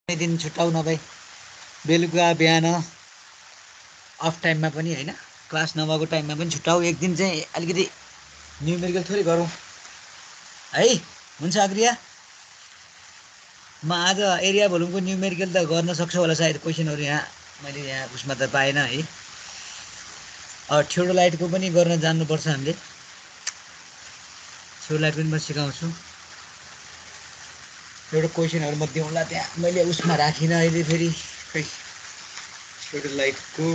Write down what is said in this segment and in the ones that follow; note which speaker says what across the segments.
Speaker 1: दिन छुट्टाउ नभए बेलुका बिहान अफ टाइममा पनि होइन, क्लास नभएको टाइममा पनि छुट्टाउ। एक दिन चाहिँ अलिकति न्युमेरिकल थोरै गरौँ है। हुन्छ अग्रिया, म आज एरिया भोल्युमको न्युमेरिकल त गर्न सक्छु होला सायद। क्वेसनहरू यहाँ मैले यहाँ उसमा त पाएन है। थियोडोलाइटको पनि गर्न जान्नुपर्छ हामीले। थियोडोलाइट पनि म सिकाउँछु। एउटा क्वेसनहरू म दिउँला त्यहाँ, मैले उसमा राखिनँ अहिले फेरि। खै थियोडोलाइटको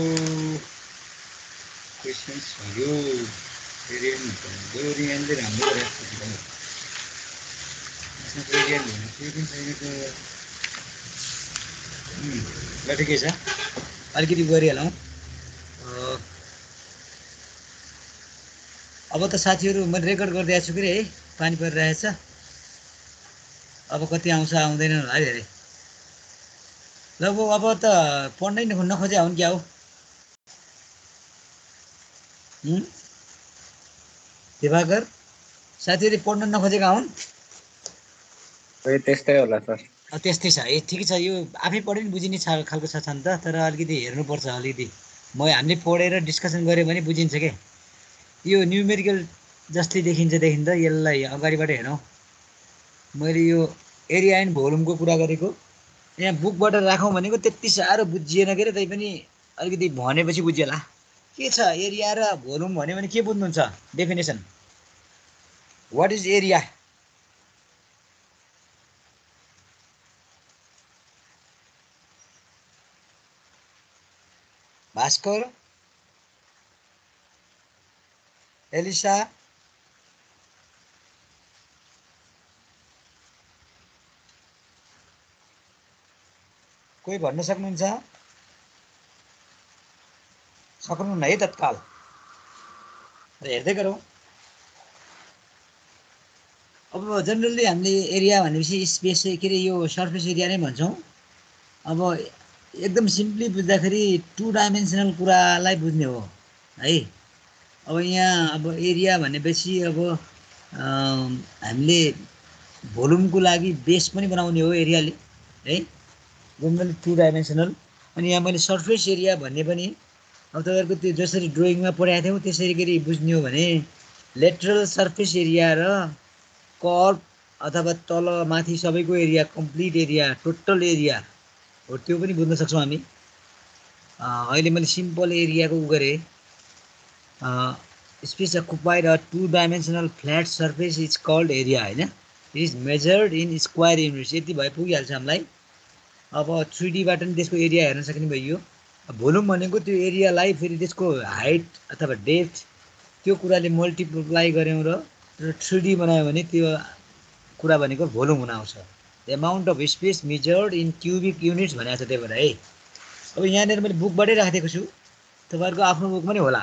Speaker 1: क्वेसन्सहरू एरियनले राम्रो गरेको एरियन भन्ने केही पनि छैन त। ल ठिकै छ, अलिकति गरिहालौँ। अब त साथीहरू मैले रेकर्ड गरिदिएको छु कि है, पानी परिरहेछ। अब कति आउँछ आउँदैन होला है धेरै। ल अब त पढ्नै नखोजे हुन् क्या हो दिवाकर, साथीहरू पढ्न नखोजेका हुन्।
Speaker 2: त्यस्तै होला सर।
Speaker 1: त्यस्तै छ है, ठिकै छ। यो आफै पढे नि बुझिने खालको छ नि त, तर अलिकति हेर्नुपर्छ अलिकति। हामीले पढेर डिस्कसन गऱ्यो भने बुझिन्छ क्या। यो न्युमेरिकल जस्तै देखिन्छ त यसलाई अगाडिबाट हेरौँ। मैले यो एरिया एन्ड भोल्युमको कुरा गरेको यहाँ बुकबाट राखौँ भनेको त्यति साह्रो बुझिएन के अरे। तैपनि अलिकति भनेपछि बुझिएला के छ। एरिया र भोल्युम भन्यो भने के बुझ्नुहुन्छ definition? What is area? Bhaskar, Elisa, कोही भन्न सक्नुहुन्छ? सक्नुहुन्न है तत्काल, हेर्दै गरौँ। अब जेनरली हामीले एरिया भनेपछि स्पेस के अरे यो सर्फेस एरिया नै भन्छौँ। अब एकदम सिम्पली बुझ्दाखेरि 2 डाइमेन्सनल कुरालाई बुझ्ने हो है। अब यहाँ अब एरिया भनेपछि अब हामीले भोल्युमको लागि बेस पनि बनाउने हो एरियाले है, जेनरली 2 डाइमेन्सनल। अनि यहाँ मैले सर्फेस एरिया भन्ने पनि अब तपाईँहरूको त्यो जसरी ड्रइङमा पढाएको थियौँ त्यसरी गरी बुझ्ने हो भने लेटरल सर्फेस एरिया र कर्भ अथवा तल माथि सबैको area, complete area, total area हो, त्यो पनि बुझ्न सक्छौँ हामी। अहिले मैले सिम्पल एरियाको उ गरेँ। Space occupied a 2 dimensional flat surface is called area होइन। It is measured in square units. यति भए पुगिहाल्छ हामीलाई। अब 3Dबाट पनि त्यसको एरिया हेर्न सक्ने भइयो। भोल्युम भनेको त्यो एरियालाई फेरि त्यसको हाइट अथवा डेप्थ त्यो कुराले मल्टिप्लाई गऱ्यौँ र 3D बनायो भने त्यो कुरा भनेको भोल्युम हुन आउँछ। The amount of space measured in cubic units भनेको छ त्यही भएर है। अब यहाँनिर मैले बुकबाटै राखेको छु, तपाईँहरूको आफ्नो बुकमा नै होला।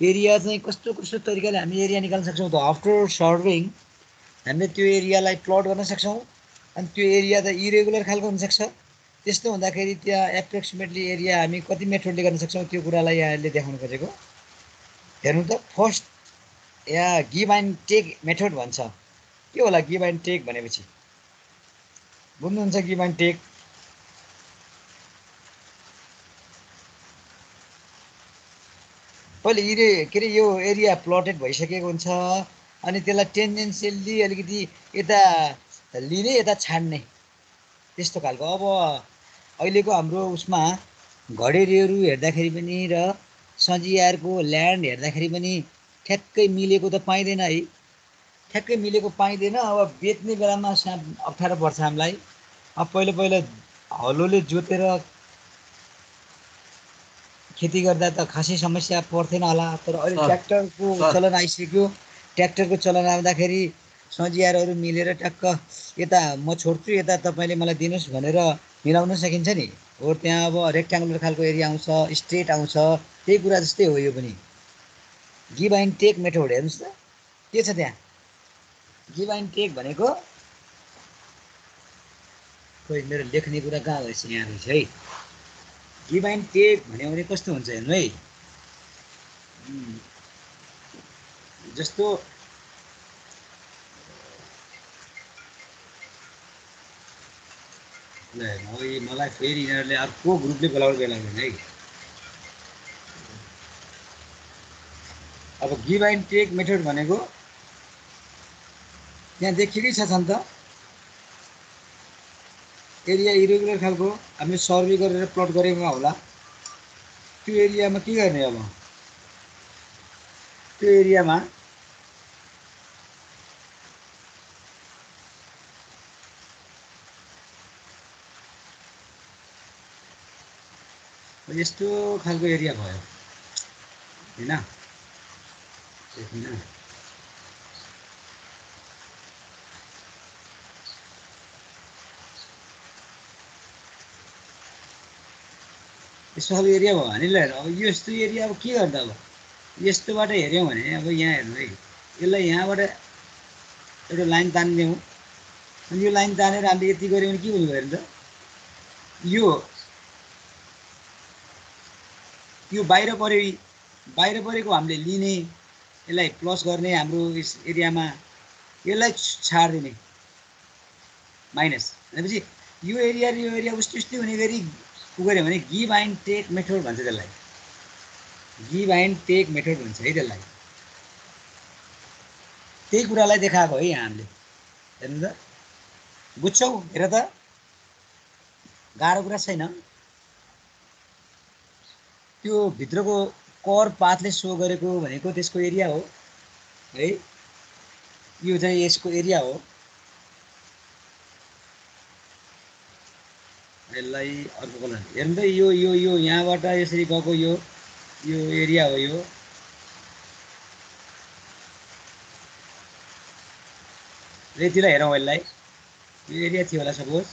Speaker 1: एरिया चाहिँ कस्तो कस्तो तरिकाले हामी एरिया निकाल्न सक्छौँ त। आफ्टर सर्भिङ हामीले त्यो एरियालाई प्लट गर्न सक्छौँ। अनि त्यो एरिया त इरेगुलर खालको हुनसक्छ। त्यस्तो हुँदाखेरि त्यहाँ एप्रोक्सिमेटली एरिया हामी कति मेथडले गर्न सक्छौँ त्यो कुरालाई यहाँले देखाउनु खोजेको। हेर्नु त, फर्स्ट यहाँ गिभ एन्ड टेक मेथड भन्छ। के होला गिभ एन्ड टेक भनेपछि? बुझ्नुहुन्छ गिभ एन्ड टेक? पहिले के अरे यो एरिया प्लटेड भइसकेको हुन्छ अनि त्यसलाई टेन्जेन्सियल्ली अलिकति यता लिने यता छाड्ने त्यस्तो खालको। अब अहिलेको हाम्रो उसमा घडेरीहरू हेर्दाखेरि पनि र सजियारको ल्यान्ड हेर्दाखेरि पनि ठ्याक्कै मिलेको त पाइँदैन है, ठ्याक्कै मिलेको पाइँदैन। अब बेच्ने बेलामा अप्ठ्यारो पर्छ हामीलाई। अब पहिला पहिला हलोले जोतेर खेती गर्दा त खासै समस्या पर्थेन होला, तर अहिले ट्र्याक्टरको चलन आइसक्यो। ट्र्याक्टरको चलन आउँदाखेरि सजियारहरू मिलेर ट्याक्क यता म छोड्छु यता तपाईँले मलाई दिनुहोस् भनेर मिलाउन सकिन्छ नि। हो त्यहाँ अब रेक्ट्याङ्गुलर खालको एरिया आउँछ, स्ट्रेट आउँछ, त्यही कुरा जस्तै हो यो पनि। गिभ एन्ड टेक मेथड हेर्नुहोस् त के छ त्यहाँ। गिभ एन्ड टेक भनेको खोइ मेरो लेख्ने कुरा कहाँ रहेछ, यहाँ रहेछ है। गिभ एन्ड टेक भन्यो भने कस्तो हुन्छ हेर्नु है। जस्तो ल अब मलाई फेरि यिनीहरूले अर्को ग्रुपले बोलाउनु बेलाउँदैन है। अब गिभ एन्ड टेक मेथड भनेको त्यहाँ देखिएकै छ नि त। एरिया इरेगुलर खालको हामीले सर्वे गरेर प्लट गरेको होला। त्यो एरियामा के गर्ने अब त्यो एरियामा यस्तो खालको एरिया भयो हैन। देखिन यस्तो खालको एरिया भयो भने ल अब यस्तो एरिया अब के गर्दा अब यस्तोबाट हेऱ्यौँ भने अब यहाँ हेर्नु है, यसलाई यहाँबाट एउटा लाइन तानिदिउँ। अनि यो लाइन तानेर हामीले यति गऱ्यौँ भने के हुने भयो त, यो बाहिर परेको हामीले लिने, यसलाई प्लस गर्ने हाम्रो एरियामा, यसलाई छाडिदिने माइनस भनेपछि यो एरिया र यो एरिया उस्तै हुने गरी गऱ्यो भने गिभ एन्ड टेक मेथड भन्छ त्यसलाई। गिभ एन्ड टेक मेथड भन्छ है त्यसलाई। त्यही कुरालाई देखाएको है यहाँ हामीले। हेर्नु त, बुझ्छौ? हेर त, गाह्रो कुरा छैन। त्यो भित्रको कर पाथले सो गरेको भनेको त्यसको एरिया हो है। यो चाहिँ यसको एरिया हो। यसलाई अर्को कलर हेर्नु त, यो यहाँबाट यसरी गएको यो एरिया हो। यो यतिलाई हेरौँ। यसलाई यो एरिया थियो होला सपोज।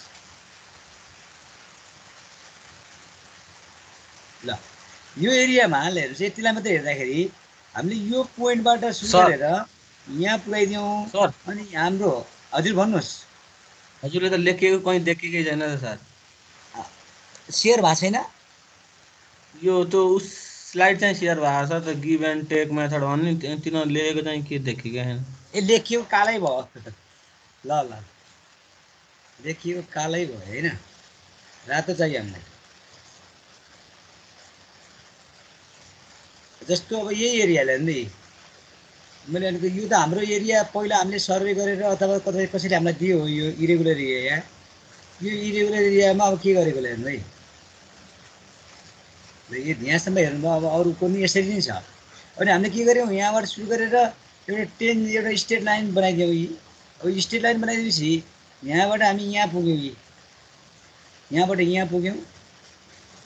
Speaker 1: ल यो एरियामा हेर्नुहोस्, यतिलाई मात्रै हेर्दाखेरि हामीले यो पोइन्टबाट सुरु गरेर यहाँ पुऱ्याइदियौँ
Speaker 2: सर।
Speaker 1: अनि हाम्रो हजुर भन्नुहोस्।
Speaker 2: हजुरले त लेखेको कहीँ देखेकै छैन त सर।
Speaker 1: सेयर भएको छैन
Speaker 2: यो त्यो उस स्लाइड चाहिँ सेयर भएको छ त, गिभ एन्ड टेक मेथड भन्ने तिनीहरू लेखेको चाहिँ के देखेकै छैन।
Speaker 1: ए लेखियो कालै भयो। ल ल लेखियो कालै भयो होइन, रातो चाहियो हामीलाई। जस्तो अब यही एरियालाई हेर्नु नि, मैले भनेको यो त हाम्रो एरिया पहिला हामीले सर्वे गरेर अथवा कसैले हामीलाई दियो हो यो इरेगुलर एरिया। यो इरेगुलर एरियामा अब के गरेको हेर्नु है, यो यहाँसम्म हेर्नु अब अरू पनि यसरी नै छ। अनि हामीले के गर्यौँ, यहाँबाट सुरु गरेर एउटा स्ट्रेट लाइन बनाइदियौँ। अब स्ट्रेट लाइन बनाइदिएपछि यहाँबाट हामी यहाँ पुग्यौँ, यहाँबाट यहाँ पुग्यौँ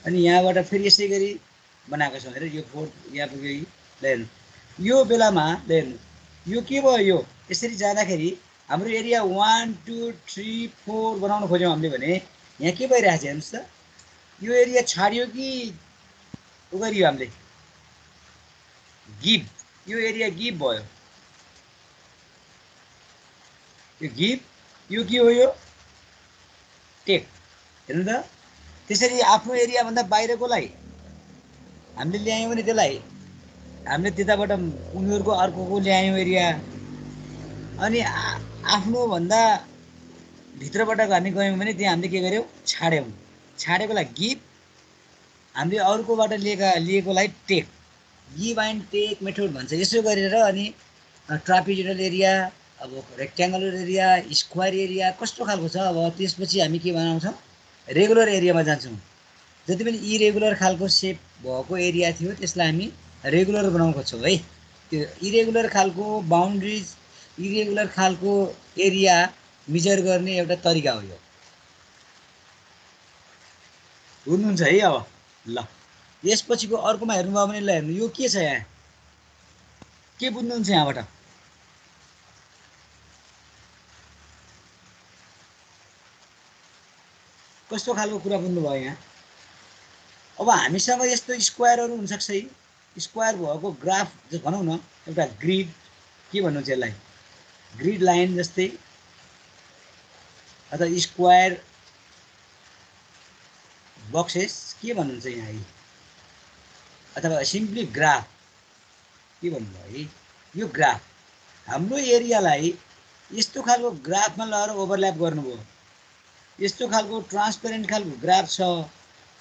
Speaker 1: अनि यहाँबाट फेरि यसै गरी बनाएको छौँ। हेर यो 4 यहाँ पुग्यो। ल हेर्नु यो बेलामा ल हेर्नु यो के भयो, यो यसरी जाँदाखेरि हाम्रो एरिया 1 2 3 4 बनाउन खोज्यौँ हामीले भने यहाँ के भइरहेको छ हेर्नुहोस् त, यो एरिया छाडियो कि उ गरियो हामीले गिभ। यो एरिया गिभ भयो। यो गिभ, यो के हो, यो टेक। हेर्नु त, त्यसरी आफ्नो एरियाभन्दा बाहिरकोलाई हामीले ल्यायौँ भने त्यसलाई हामीले त्यताबाट उनीहरूको अर्कोको ल्यायौँ एरिया। अनि आफ्नोभन्दा भित्रबाट हामी गयौँ भने त्यहाँ हामीले के गर्यौँ, छाडेकोलाई गिभ, हामीले अर्कोबाट लिएकोलाई take. Give and take method भन्छ। यसो गरेर अनि ट्रापिजोइडल एरिया, अब रेक्ट्याङ्गुलर एरिया, स्क्वायर एरिया कस्तो खालको छ, अब त्यसपछि हामी के बनाउँछौँ, रेगुलर एरियामा जान्छौँ। जति पनि इरेगुलर खालको सेप भएको एरिया थियो त्यसलाई हामी रेगुलर बनाउन खोज्छौँ है। त्यो इरेगुलर खालको बााउन्ड्रिज, इरेगुलर खालको एरिया मेजर गर्ने एउटा तरिका हो यो। बुझ्नुहुन्छ है? अब ल यसपछिको अर्कोमा हेर्नुभयो भने ल हेर्नु यो के छ, यहाँ के बुझ्नुहुन्छ यहाँबाट? कस्तो खालको कुरा बुझ्नुभयो यहाँ? अब हामीसँग यस्तो स्क्वायरहरू हुनसक्छ है, स्क्वायर भएको ग्राफ भनौँ न, एउटा ग्रिड के भन्नुहुन्छ यसलाई, ग्रिड लाइन जस्तै, अथवा स्क्वायर बक्सेस के भन्नुहुन्छ यहाँ है, अथवा सिम्पली ग्राफ के भन्नुभयो है। यो ग्राफ हाम्रो एरियालाई यस्तो खालको ग्राफमा लगेर ओभरल्याप गर्नुभयो। यस्तो खालको ट्रान्सपेरेन्ट खालको ग्राफ छ।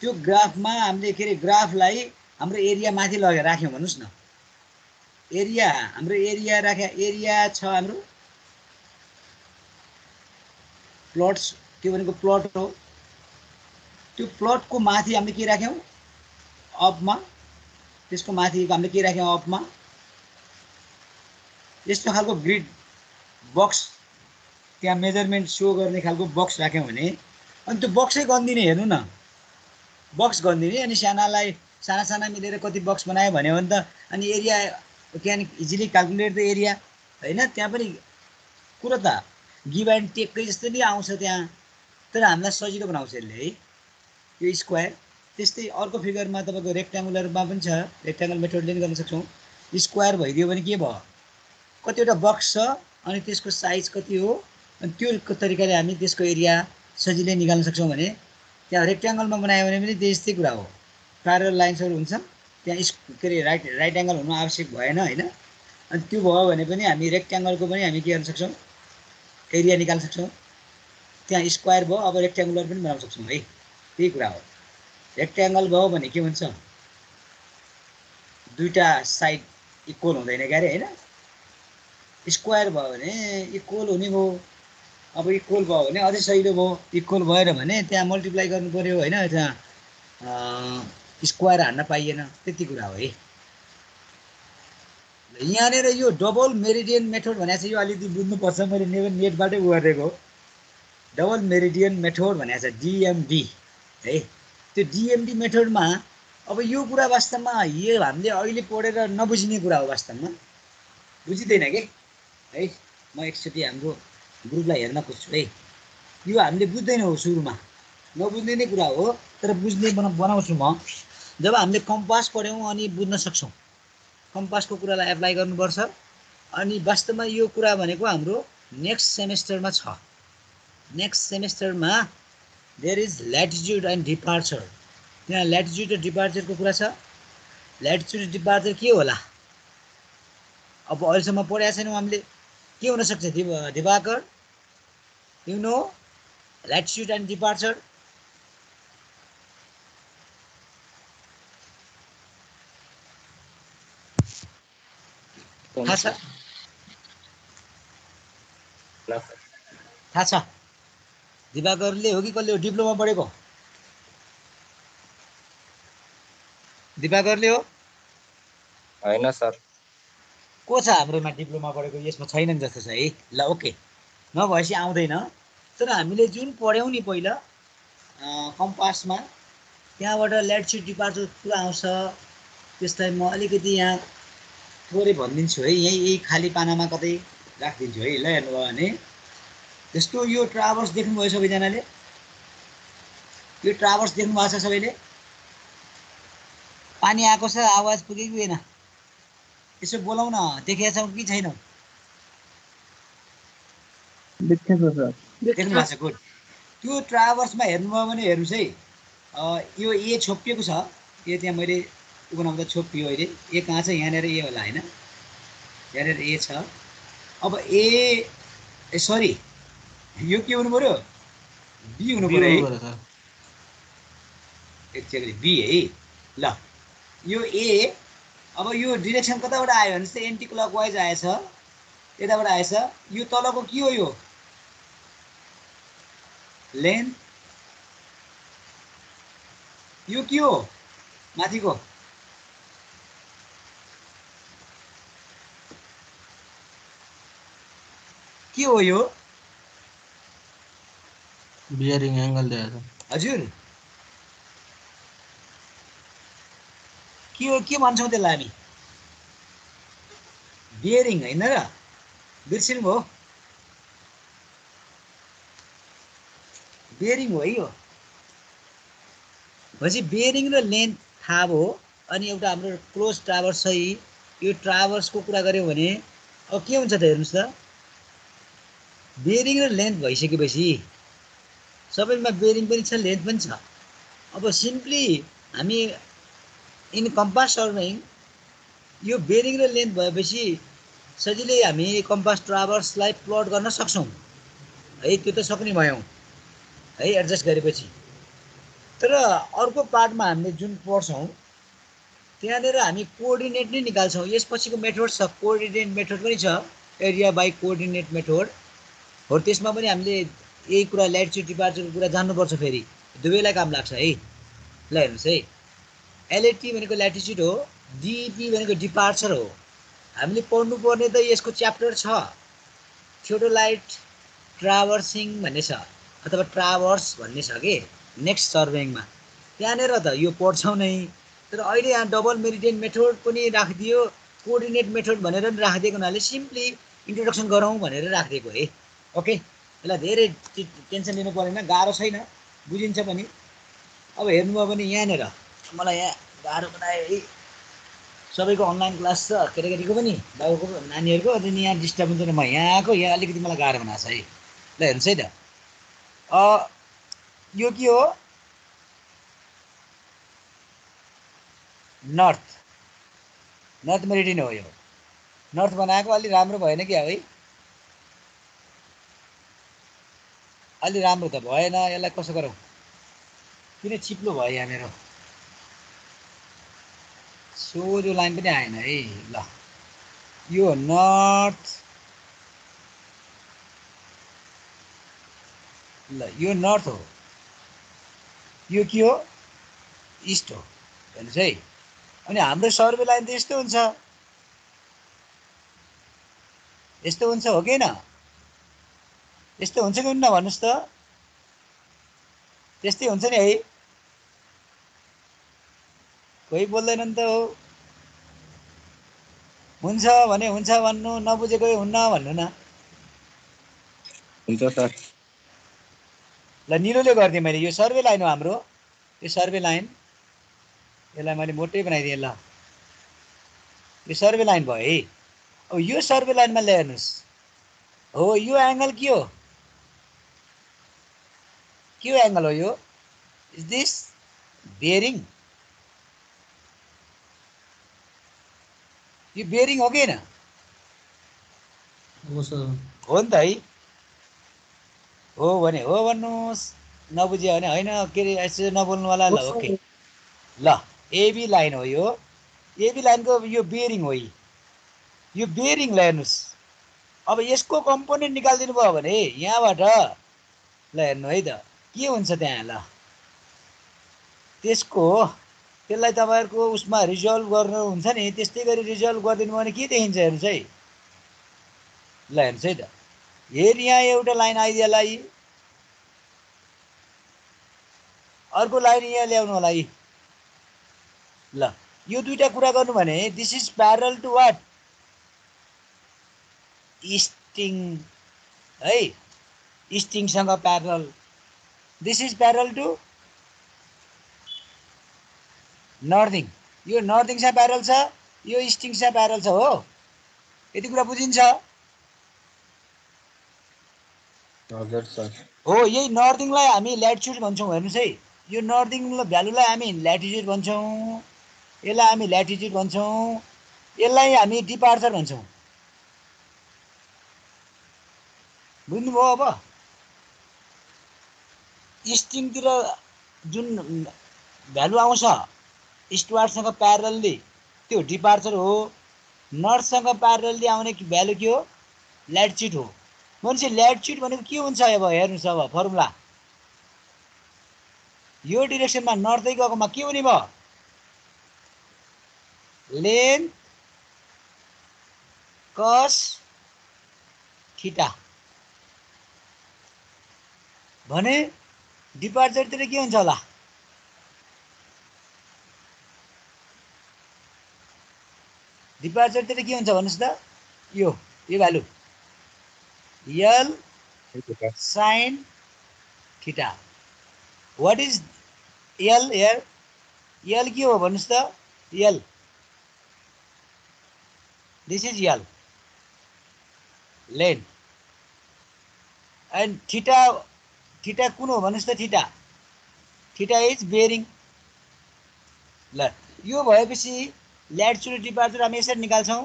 Speaker 1: त्यो ग्राफमा हामीले के अरे ग्राफलाई हाम्रो एरिया माथि लगेर राख्यौँ भन्नुहोस् न। एरिया हाम्रो एरिया राख्या एरिया छ हाम्रो प्लट्स, त्यो भनेको प्लट हो। त्यो प्लटको माथि हामीले के राख्यौँ अपमा, त्यसको माथि हामीले के राख्यौँ अपमा यस्तो खालको ग्रिड बक्स, त्यहाँ मेजरमेन्ट सो गर्ने खालको बक्स राख्यौँ भने अनि त्यो बक्सै गनिदिने, हेर्नु न बक्स गनिदिने। अनि सानालाई साना साना मिलेर कति बक्स बनायो भन्यो भने त अनि area can easily calculate the area होइन। त्यहाँ पनि कुरो त गिभ एन्ड टेककै जस्तो नि आउँछ त्यहाँ, तर हामीलाई सजिलो बनाउँछ यसले है यो स्क्वायर। त्यस्तै अर्को फिगरमा तपाईँको रेक्ट्याङ्गुलरमा पनि छ, रेक्ट्याङ्गल मेथडले पनि गर्न सक्छौँ। स्क्वायर भइदियो भने के भयो, कतिवटा बक्स छ अनि त्यसको साइज कति हो अनि त्यो तरिकाले हामी त्यसको एरिया सजिलै निकाल्न सक्छौँ भने त्यहाँ रेक्ट्याङ्गलमा बनायो भने पनि त्यस्तै कुरा हो। प्यारल लाइन्सहरू हुन्छ त्यहाँ के अरे राइट एङ्गल हुनु आवश्यक भएन होइन। अनि त्यो भयो भने पनि हामी रेक्ट्याङ्गलको पनि हामी के गर्न सक्छौँ एरिया निकाल्न सक्छौँ। त्यहाँ स्क्वायर भयो, अब रेक्ट्याङ्गुलर पनि बनाउन सक्छौँ है, त्यही कुरा हो। रेक्ट्याङ्गल भयो भने के हुन्छ, दुईवटा साइड इक्वल हुँदैन क्यारे होइन। स्क्वायर भयो भने इक्वल हुने भयो। अब इक्वल भयो भने अझै सजिलो भयो। इक्वल भएन भने त्यहाँ मल्टिप्लाई गर्नु पऱ्यो होइन, त्यहाँ स्क्वायर हान्न पाइएन, त्यति कुरा हो है। यहाँनिर यो डबल मेरिडियन मेथड भनेको छ, यो अलिकति बुझ्नुपर्छ। मैले नेटबाटै गरेको डबल मेरिडियन मेथड भनेको छ डिएमडी है। त्यो डिएमडी मेथडमा अब यो कुरा वास्तवमा यो हामीले अहिले पढेर नबुझिने कुरा हो, वास्तवमा बुझिँदैन कि है। म एकचोटि हाम्रो ग्रुपलाई हेर्न खोज्छु है। यो हामीले बुझ्दैनौँ सुरुमा, नबुझ्ने नै कुरा हो, तर बुझ्ने बनाउँछु म। जब हामीले कम्पास पढ्यौँ अनि बुझ्न सक्छौँ, कम्पासको कुरालाई एप्लाई गर्नुपर्छ। अनि वास्तवमा यो कुरा भनेको हाम्रो नेक्स्ट सेमेस्टरमा छ। नेक्स्ट सेमेस्टरमा there is latitude and departure. त्यहाँ ल्याटिट्युड र डिपार्चरको कुरा छ। ल्याटिट्युड डिपार्चर के होला, अब अहिलेसम्म पढाएको छैनौँ हामीले। के हुनसक्छ Diwakar, you know latitude and departure? थाहा छ? थाहा छ? दिवाकरले हो कि कसले हो डिप्लोमा पढेको? दिवाकरले हो?
Speaker 3: होइन सर।
Speaker 1: को छ हाम्रोमा डिप्लोमा पढेको? यसमा छैनन् जस्तो छ है। ल ओके, नभएपछि आउँदैन। तर हामीले जुन पढ्यौँ नि पहिला कम्पासमा, त्यहाँबाट ल्याटिट्युड डिपार्चर कुरा आउँछ। त्यसलाई म अलिकति यहाँ थोरै भनिदिन्छु है, यही खाली पानामा कतै राखिदिन्छु है। ल हेर्नुभयो भने जस्तो यो ट्राभर्स देख्नुभयो सबैजनाले, यो ट्राभर्स देख्नुभएको छ सबैले? पानी आएको छ, आवाज पुगेको छैन? यसो बोलाउ न, देखेका छौँ कि छैनौँ? देख्नु भएको छ, गुड। त्यो ट्राभर्समा हेर्नुभयो भने हेर्नुहोस् है, यो ए छोपिएको छ। ए त्यहाँ मैले बनाउँदा छोपियो अहिले। ए कहाँ छ? यहाँनिर ए होला होइन, यहाँनिर ए छ। अब ए सरी यो के हुनु पऱ्यो, बी हुनु पऱ्यो है। एक्चुअली बी है। ल यो ए, अब यो डिरेक्सन कताबाट आयो भने चाहिँ एन्टी क्लकवाइज आएछ, यताबाट आएछ। यो तलको के हो, यो लेन्थ, यो के हो माथिको? के हो यो?
Speaker 2: बियरिङ एङ्गल दिएको छ।
Speaker 1: हजुर के हो, के भन्छौँ त्यसलाई हामी? बियरिङ होइन र, बिर्सिनु भयो? बियरिङ हो है यो। भनेपछि बियरिङ र लेन्थ थाहा भयो। अनि एउटा हाम्रो क्लोज ट्राभर्स छ, यो ट्राभर्सको कुरा गऱ्यौँ भने अब के हुन्छ त हेर्नुहोस् त, बियरिङ र लेन्थ भइसकेपछि सबैमा बियरिङ पनि छ, लेन्थ पनि छ। अब सिम्पली हामी इन कम्पास सर्भिङ यो बियरिङ र लेन्थ भएपछि सजिलै हामी कम्पास ट्राभर्सलाई प्लट गर्न सक्छौँ है। त्यो त सक्ने भयौँ है एडजस्ट गरेपछि। तर अर्को पार्टमा हामीले जुन पढ्छौँ त्यहाँनिर हामी कोअर्डिनेट नै निकाल्छौँ। यसपछिको मेथड छ कोअर्डिनेट मेथड पनि छ, एरिया बाई कोअर्डिनेट मेथड हो। त्यसमा पनि हामीले यही कुरा ल्याटिट्युड डिपार्चरको कुरा जान्नुपर्छ। फेरि दुवैलाई काम लाग्छ है। ल हेर्नुहोस् है, एलएटी भनेको ल्याटिट्युड हो, डिपी भनेको डिपार्चर हो। हामीले पढ्नुपर्ने त यसको च्याप्टर छ, थियोडोलाइट ट्राभर्सिङ भन्ने छ अथवा ट्राभर्स भन्ने छ कि नेक्स्ट सर्भेङमा, त्यहाँनिर त यो पढ्छौँ नै। तर अहिले यहाँ डबल मेरिडियन मेथड पनि राखिदियो, कोअर्डिनेट मेथड भनेर पनि राखिदिएको हुनाले सिम्पली इन्ट्रोडक्सन गरौँ भनेर राखिदिएको है। ओके, यसलाई धेरै टेन्सन लिनु परेन, गाह्रो छैन, बुझिन्छ पनि। अब हेर्नुभयो भने यहाँनिर मलाई यहाँ गाह्रो बनायो है। सबैको अनलाइन क्लास छ, केटाकेटीको पनि बाबुको नानीहरूको, अनि यहाँ डिस्टर्ब हुन्छ नि। म यहाँको यहाँ अलिकति मलाई गाह्रो बनाएको छ है। ल हेर्नुहोस् है त, यो के हो, नर्थ मेरिडियन हो। यो नर्थ बनाएको अलि राम्रो भएन क्या है, अलि राम्रो त भएन। यसलाई कसो गरौँ, किन चिप्लो भयो यहाँ मेरो, सोझो लाइन पनि आएन है। ल यो नर्थ, ल यो नर्थ हो, यो के हो, इस्ट हो। हेर्नुहोस् है, अनि हाम्रो सर्वे लाइन त यस्तो हुन्छ, यस्तो हुन्छ हो कि होइन, यस्तो हुन्छ कि हुन्न भन्नुहोस् त, त्यस्तै हुन्छ नि है। कोही बोल्दैनन् त हो, हुन्छ भने हुन्छ भन्नु, नबुझेकै हुन्न भन्नु न।
Speaker 3: हुन्छ सर।
Speaker 1: ल निलोले गरिदिएँ मैले, यो सर्वे लाइन हो हाम्रो, यो सर्वे लाइन, यसलाई मैले मोटै बनाइदिएँ। ल यो सर्वे लाइन भयो है। अब यो सर्वे लाइनमा ल्याउनुहोस्, हो यो एङ्गल के हो, के एङ्गल हो यो, इज दिस बेरिङ, यो बेरिङ हो कि होइन, हो नि त है। हो भने हो भन्नुहोस्, नबुझ्यो भने होइन, के अरे यसो नबोल्नु होला। ल ओके, ल एबी लाइन हो यो, एबी लाइनको यो बेरिङ हो, यो बेरिङ। ल हेर्नुहोस्, अब यसको कम्पोनेन्ट निकालिदिनु भयो भने यहाँबाट, ल हेर्नु है त के हुन्छ त्यहाँ। ल त्यसको, त्यसलाई तपाईँहरूको उसमा रिजल्भ गर्नुहुन्छ नि, त्यस्तै गरी रिजल्भ गरिदिनु भयो भने के देखिन्छ हेर्नुहोस् है। ल हेर्नुहोस् है त, हेर यहाँ एउटा लाइन आइदियो होला, अर्को लाइन यहाँ ल्याउनु होला। ल यो दुईटा कुरा गर्नु भने this is parallel to what, easting है, इस्टिङसँग parallel, this is parallel to northing, यो नर्थिङसँग प्यारल छ, यो इस्टिङसँग प्यारल छ। हो यति कुरा बुझिन्छ।
Speaker 3: हजुर सर।
Speaker 1: हो यही नर्थिङलाई हामी ल्याटिट्युड भन्छौँ। हेर्नुहोस् है, यो नर्थिङ भ्यालुलाई हामी ल्याटिट्युड भन्छौँ, यसलाई हामी ल्याटिट्युड भन्छौँ, यसलाई हामी डिपार्चर भन्छौँ। बुझ्नुभयो। अब इस्टिङतिर जुन भ्यालु आउँछ इस्टवार्डसँग प्यारलली, त्यो डिपार्चर हो। नर्थसँग प्यारलली आउने भ्यालु के हो, ल्याटिट्युड हो। भनेपछि ल्याटिट्युड भनेको के हुन्छ, अब हेर्नुहोस्, अब फर्मुला, यो डिरेक्सनमा नर्थै गएकोमा के हुने भयो, लेन्थ कस थीटा, भने डिपार्चरतिर के हुन्छ होला, डिपार्चरतिर के हुन्छ भन्नुहोस् त, यो value L sine theta. What is L here, L के हो भन्नुहोस् त, L, this is L length, and theta, theta कुन हो भन्नुहोस् त, थीटा, थीटा इज बेरिङ। ल यो भएपछि ल्याटिट्युड डिपार्चर हामी यसरी निकाल्छौँ।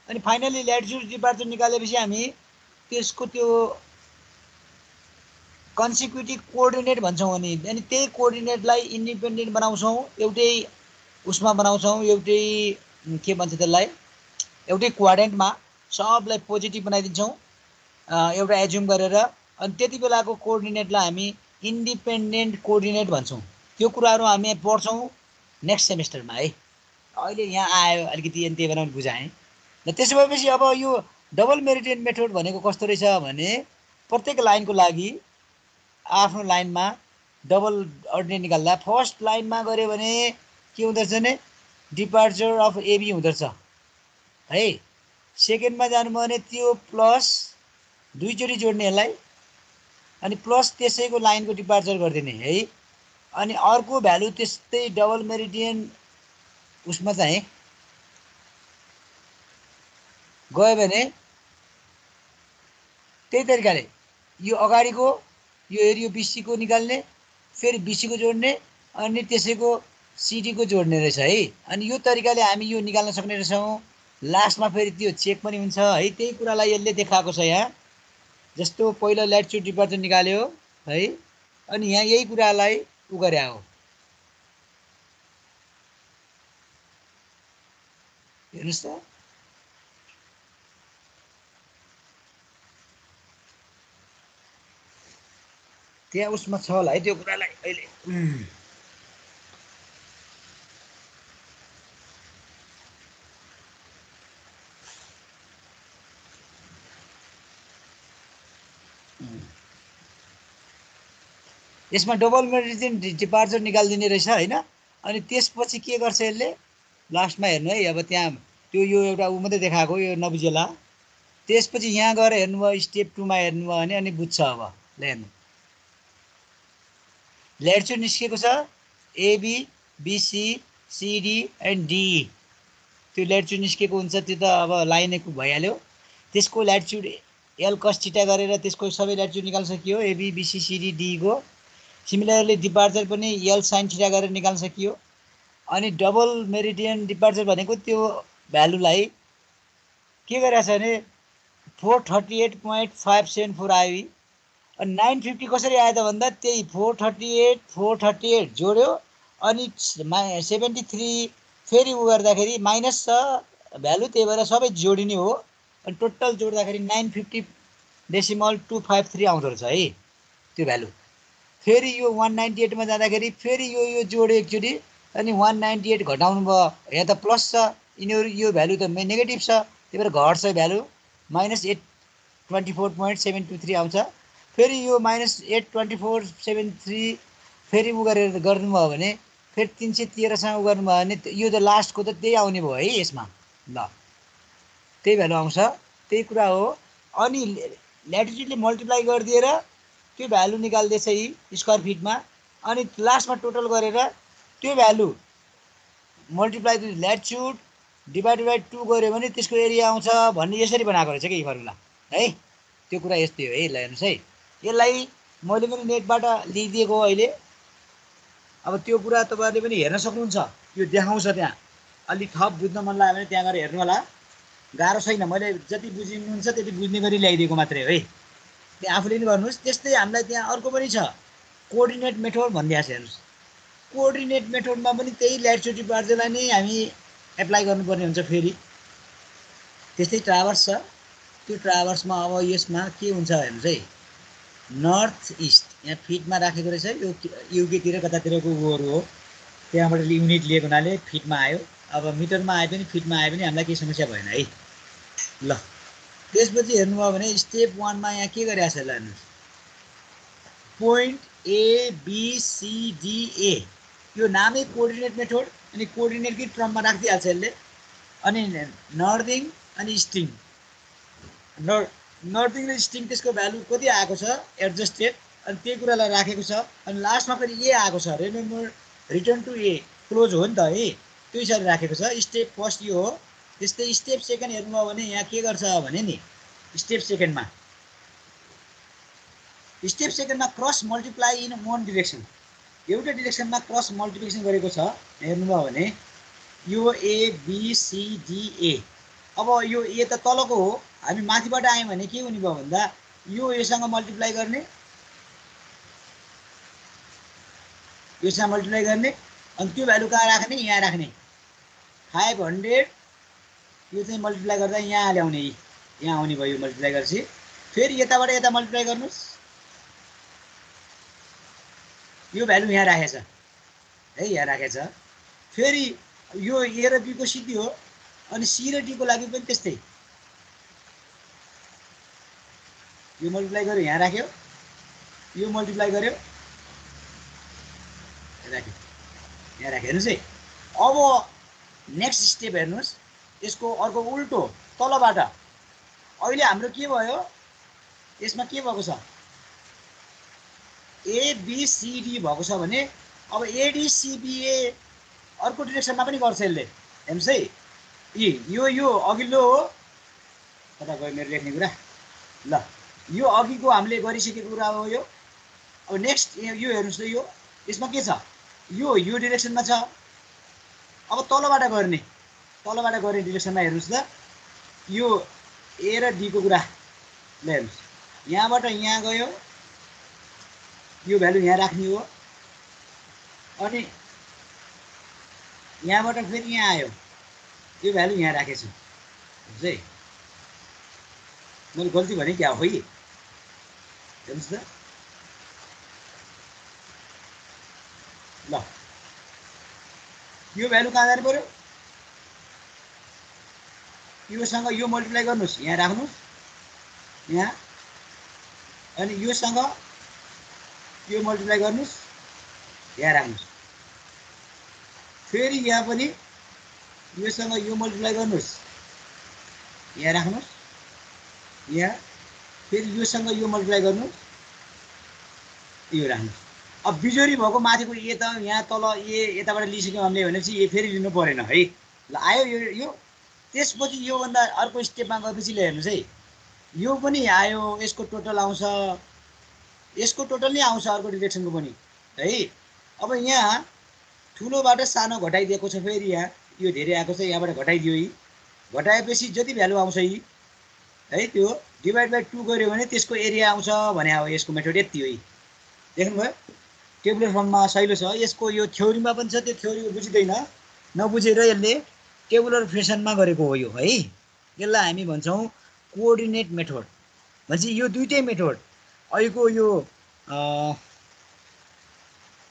Speaker 1: अनि फाइनली ल्याटिट्युड डिपार्चर निकालेपछि हामी त्यसको त्यो कन्सिक्युटिभ कोअर्डिनेट भन्छौँ अनि त्यही कोअर्डिनेटलाई इन्डिपेन्डेन्ट बनाउँछौँ, एउटै उसमा बनाउँछौँ, एउटै के भन्छ त्यसलाई, एउटै क्वाड्रेन्टमा सबलाई पोजिटिभ बनाइदिन्छौँ एउटा एज्युम गरेर, अनि त्यति बेलाको कोअर्डिनेटलाई हामी इन्डिपेन्डेन्ट कोअर्डिनेट भन्छौँ। त्यो कुराहरू हामी पढ्छौँ नेक्स्ट सेमेस्टरमा है। अहिले यहाँ आयो अलिकति अनि त्यही भएर बुझाएँ। र त्यसो भएपछि अब यो डबल मेरिडियन मेथड भनेको कस्तो रहेछ भने प्रत्येक लाइनको लागि आफ्नो लाइनमा डबल अर्डिनेट निकाल्दा फर्स्ट लाइनमा गऱ्यो भने के हुँदो रहेछ भने डिपार्चर अफ एबी हुँदो रहेछ है। सेकेन्डमा जानुभयो भने त्यो प्लस दुईचोटि जोड्ने यसलाई, अनि प्लस त्यसैको लाइनको डिपार्चर गरिदिने है। अनि अर्को भ्यालु त्यस्तै डबल मेरिडियन उसमा चाहिँ गयो भने त्यही तरिकाले यो अगाडिको यो एरियो बिसीको निकाल्ने, फेरि बिसीको जोड्ने, अनि त्यसैको सिडीको जोड्ने रहेछ है। अनि यो तरिकाले हामी यो निकाल्न सक्ने रहेछौँ। लास्टमा फेरि त्यो चेक पनि हुन्छ है। त्यही कुरालाई यसले देखाएको छ यहाँ। जस्तो पहिला ल्याटिट्युड डिपार्चर निकाल्यो है, अनि यहाँ यही कुरालाई उ गरे हो। हेर्नुहोस् त, त्यहाँ उसमा छ होला है त्यो कुरालाई अहिले। यसमा डबल मेरिडियन डिपार्चर निकालिदिने रहेछ होइन। अनि त्यसपछि के गर्छ यसले लास्टमा हेर्नु है। अब त्यहाँ त्यो यो एउटा ऊ मात्रै देखाएको, यो नबुझेला। त्यसपछि यहाँ गएर हेर्नुभयो स्टेप 2मा हेर्नुभयो भने अनि बुझ्छ। अब ल हेर्नु, ल्याटिट्युड निस्केको छ AB BC CD and D. त्यो ल्याटिट्युड निस्केको हुन्छ, त्यो त अब लाइनको भइहाल्यो। त्यसको ल्याटिट्युड एल कस थीटा गरेर त्यसको सबै ल्याटिट्युड निकाल्न सकियो एबी बिसी सिडी डी को। सिमिलरली डिपार्चर पनि एल साइन थीटा गरेर निकाल्न सकियो। अनि डबल मेरिडियन डिपार्चर भनेको त्यो भ्यालुलाई के गरेछ भने 438.574 आयो। अनि 950 कसरी आयो त भन्दा त्यही 438 जोड्यो, अनि 73 फेरि उ गर्दाखेरि माइनस छ भ्यालु, त्यही भएर सबै जोडिने हो। अनि टोटल जोड्दाखेरि 950.253 आउँदो रहेछ है त्यो भ्यालु। फेरि यो 198मा जाँदाखेरि फेरि यो जोड्यो एकचोटि, अनि 198 घटाउनु भयो। यहाँ त प्लस छ, यिनीहरू यो भ्यालु त नेगेटिभ छ, त्यही भएर घट्छ भ्यालु, माइनस 824.723 आउँछ। फेरि यो माइनस 824.73 फेरि उ गरेर गर्नुभयो भने फेरि 313सँग उ गर्नुभयो भने यो त लास्टको त त्यही आउने भयो है यसमा। ल त्यही भ्यालु आउँछ, त्यही कुरा हो। अनि ल्याटिट्युडले मल्टिप्लाई गरिदिएर त्यो भ्यालु निकाल्दैछ यी स्क्वायर फिटमा, अनि लास्टमा टोटल गरेर त्यो value multiply latitude divided by 2 गऱ्यो भने त्यसको एरिया आउँछ भन्ने यसरी बनाएको रहेछ कि फर्मुला है। त्यो कुरा यस्तै हो है। ल हेर्नुहोस् है, यसलाई मैले पनि नेटबाट लेखिदिएको हो अहिले। अब त्यो कुरा तपाईँहरूले पनि हेर्न सक्नुहुन्छ, यो देखाउँछ त्यहाँ। अलि थप बुझ्न मन लाग्यो भने त्यहाँ गएर हेर्नु होला। गाह्रो छैन, मैले जति बुझिनुहुन्छ त्यति बुझ्ने गरी ल्याइदिएको मात्रै हो है। त्यहाँ आफूले पनि गर्नुहोस्। त्यस्तै हामीलाई त्यहाँ अर्को पनि छ कोअर्डिनेट मेथड भनिदिएको छ। हेर्नुहोस्, कोअर्डिनेट मेथडमा पनि त्यही ल्याटिट्युड डिपार्चरलाई नै हामी एप्लाई गर्नुपर्ने हुन्छ। फेरि त्यस्तै ट्राभर्स छ, त्यो ट्राभर्समा अब यसमा के हुन्छ हेर्नुहोस् है। नर्थ इस्ट यहाँ फिटमा राखेको रहेछ, यो युकेतिर कतातिरको उहरू हो, त्यहाँबाट युनिट लिएको हुनाले फिटमा आयो। अब मिटरमा आए पनि फिटमा आए पनि हामीलाई केही समस्या भएन है। ल त्यसपछि हेर्नुभयो भने स्टेप 1मा यहाँ के गरिरहेको छ ल हेर्नुहोस्, पोइन्ट ABCDA यो नामै कोअर्डिनेट मेथड, अनि कोअर्डिनेटकै टर्ममा राखिदिइहाल्छ यसले। अनि नर्दिङ अनि स्ट्रिङ, नर्दिङ र स्ट्रिङ त्यसको भ्यालु कति आएको छ एडजस्टेड, अनि त्यही कुरालाई राखेको छ। अनि लास्टमा फेरि ए आएको छ, remember return to A, close हो नि त है, त्यो हिसाबले राखेको छ। स्टेप फर्स्ट यो हो। त्यस्तै स्टेप सेकेन्ड हेर्नुभयो भने यहाँ के गर्छ भने नि स्टेप सेकेन्डमा cross multiply in one direction, एउटा डिरेक्सनमा क्रस मल्टिप्लिकेसन गरेको छ। हेर्नुभयो भने यो ABCDA, अब यो ए त तलको हो, हामी माथिबाट आयौँ भने के हुने भयो भन्दा यो एसँग मल्टिप्लाई गर्ने, योसँग मल्टिप्लाई गर्ने अनि त्यो भ्यालु कहाँ राख्ने यहाँ राख्ने 500 यो चाहिँ मल्टिप्लाई गर्दा यहाँ ल्याउने यहाँ आउने भयो मल्टिप्लाई गरेपछि फेरि यताबाट यता मल्टिप्लाई गर्नुस् यो भ्यालु यहाँ राखेछ है यहाँ राखेछ फेरि यो ए र बी को सिद्धि हो अनि सी र डी को लागि पनि त्यस्तै यो मल्टिप्लाई गर्यो यहाँ राख्यो यो मल्टिप्लाई गर्यो राख्यो यहाँ राख्यो हेर्नुस् है अब नेक्स्ट स्टेप हेर्नुस् यसको अर्को उल्टो तलबाट अहिले हाम्रो के भयो यसमा के भएको छ एबिसिडी भएको छ भने अब एडिसिबिए अर्को डिरेक्सनमा पनि गर्छ यसले हेर्नुहोस् है यो अघिल्लो हो कता गयो मेरो लेख्ने कुरा ल यो अघिको हामीले गरिसकेको कुरा हो यो अब नेक्स्ट यो हेर्नुहोस् त यो यसमा के छ यो डिरेक्सनमा छ अब तलबाट गर्ने डिरेक्सनमा हेर्नुहोस् त यो ए र डी को कुरा ल हेर्नुहोस् यहाँबाट यहाँ गयो यो भ्यालु यहाँ राख्ने हो अनि यहाँबाट फेरि यहाँ आयो यो भ्यालु यहाँ राखेछु है मैले गल्ती भने क्या हो हेर्नुहोस् त ल यो भ्यालु कहाँ जानु पर्यो योसँग यो मल्टिप्लाई गर्नुस् यहाँ राख्नुस् यहाँ अनि योसँग यो मल्टिप्लाई गर्नुस् यहाँ राख्नुस् फेरि यहाँ पनि योसँग यो मल्टिप्लाई गर्नुस् यहाँ राख्नुस् यहाँ फेरि योसँग यो मल्टिप्लाई गर्नुस् यो राख्नुस् अब बिजोरी भएको माथिको ए त यहाँ तल ए यताबाट लिइसक्यौँ हामीले भनेपछि ए फेरि लिनु परेन है ल आयो यो त्यसपछि योभन्दा अर्को स्टेपमा गएपछि ल हेर्नुहोस् है यो पनि आयो यसको टोटल आउँछ यसको टोटल नै आउँछ अर्को डिरेक्सनको पनि है अब यहाँ ठुलोबाट सानो घटाइदिएको छ फेरि यहाँ यो धेरै आएको छ यहाँबाट घटाइदियो घटाएपछि जति भ्यालु आउँछ है त्यो डिभाइड बाई 2 गर्यो भने त्यसको एरिया आउँछ भने हो यसको मेथड यति हो देख्नुभयो टेबुलर फर्ममा सहिलो छ यसको यो थ्योरीमा पनि छ त्यो थ्योरी बुझिँदैन नबुझेर यसले टेबुलर फेसनमा गरेको हो यो है यसलाई हामी भन्छौँ कोअर्डिनेट मेथड भनेपछि यो दुईटै मेथड अहिलेको यो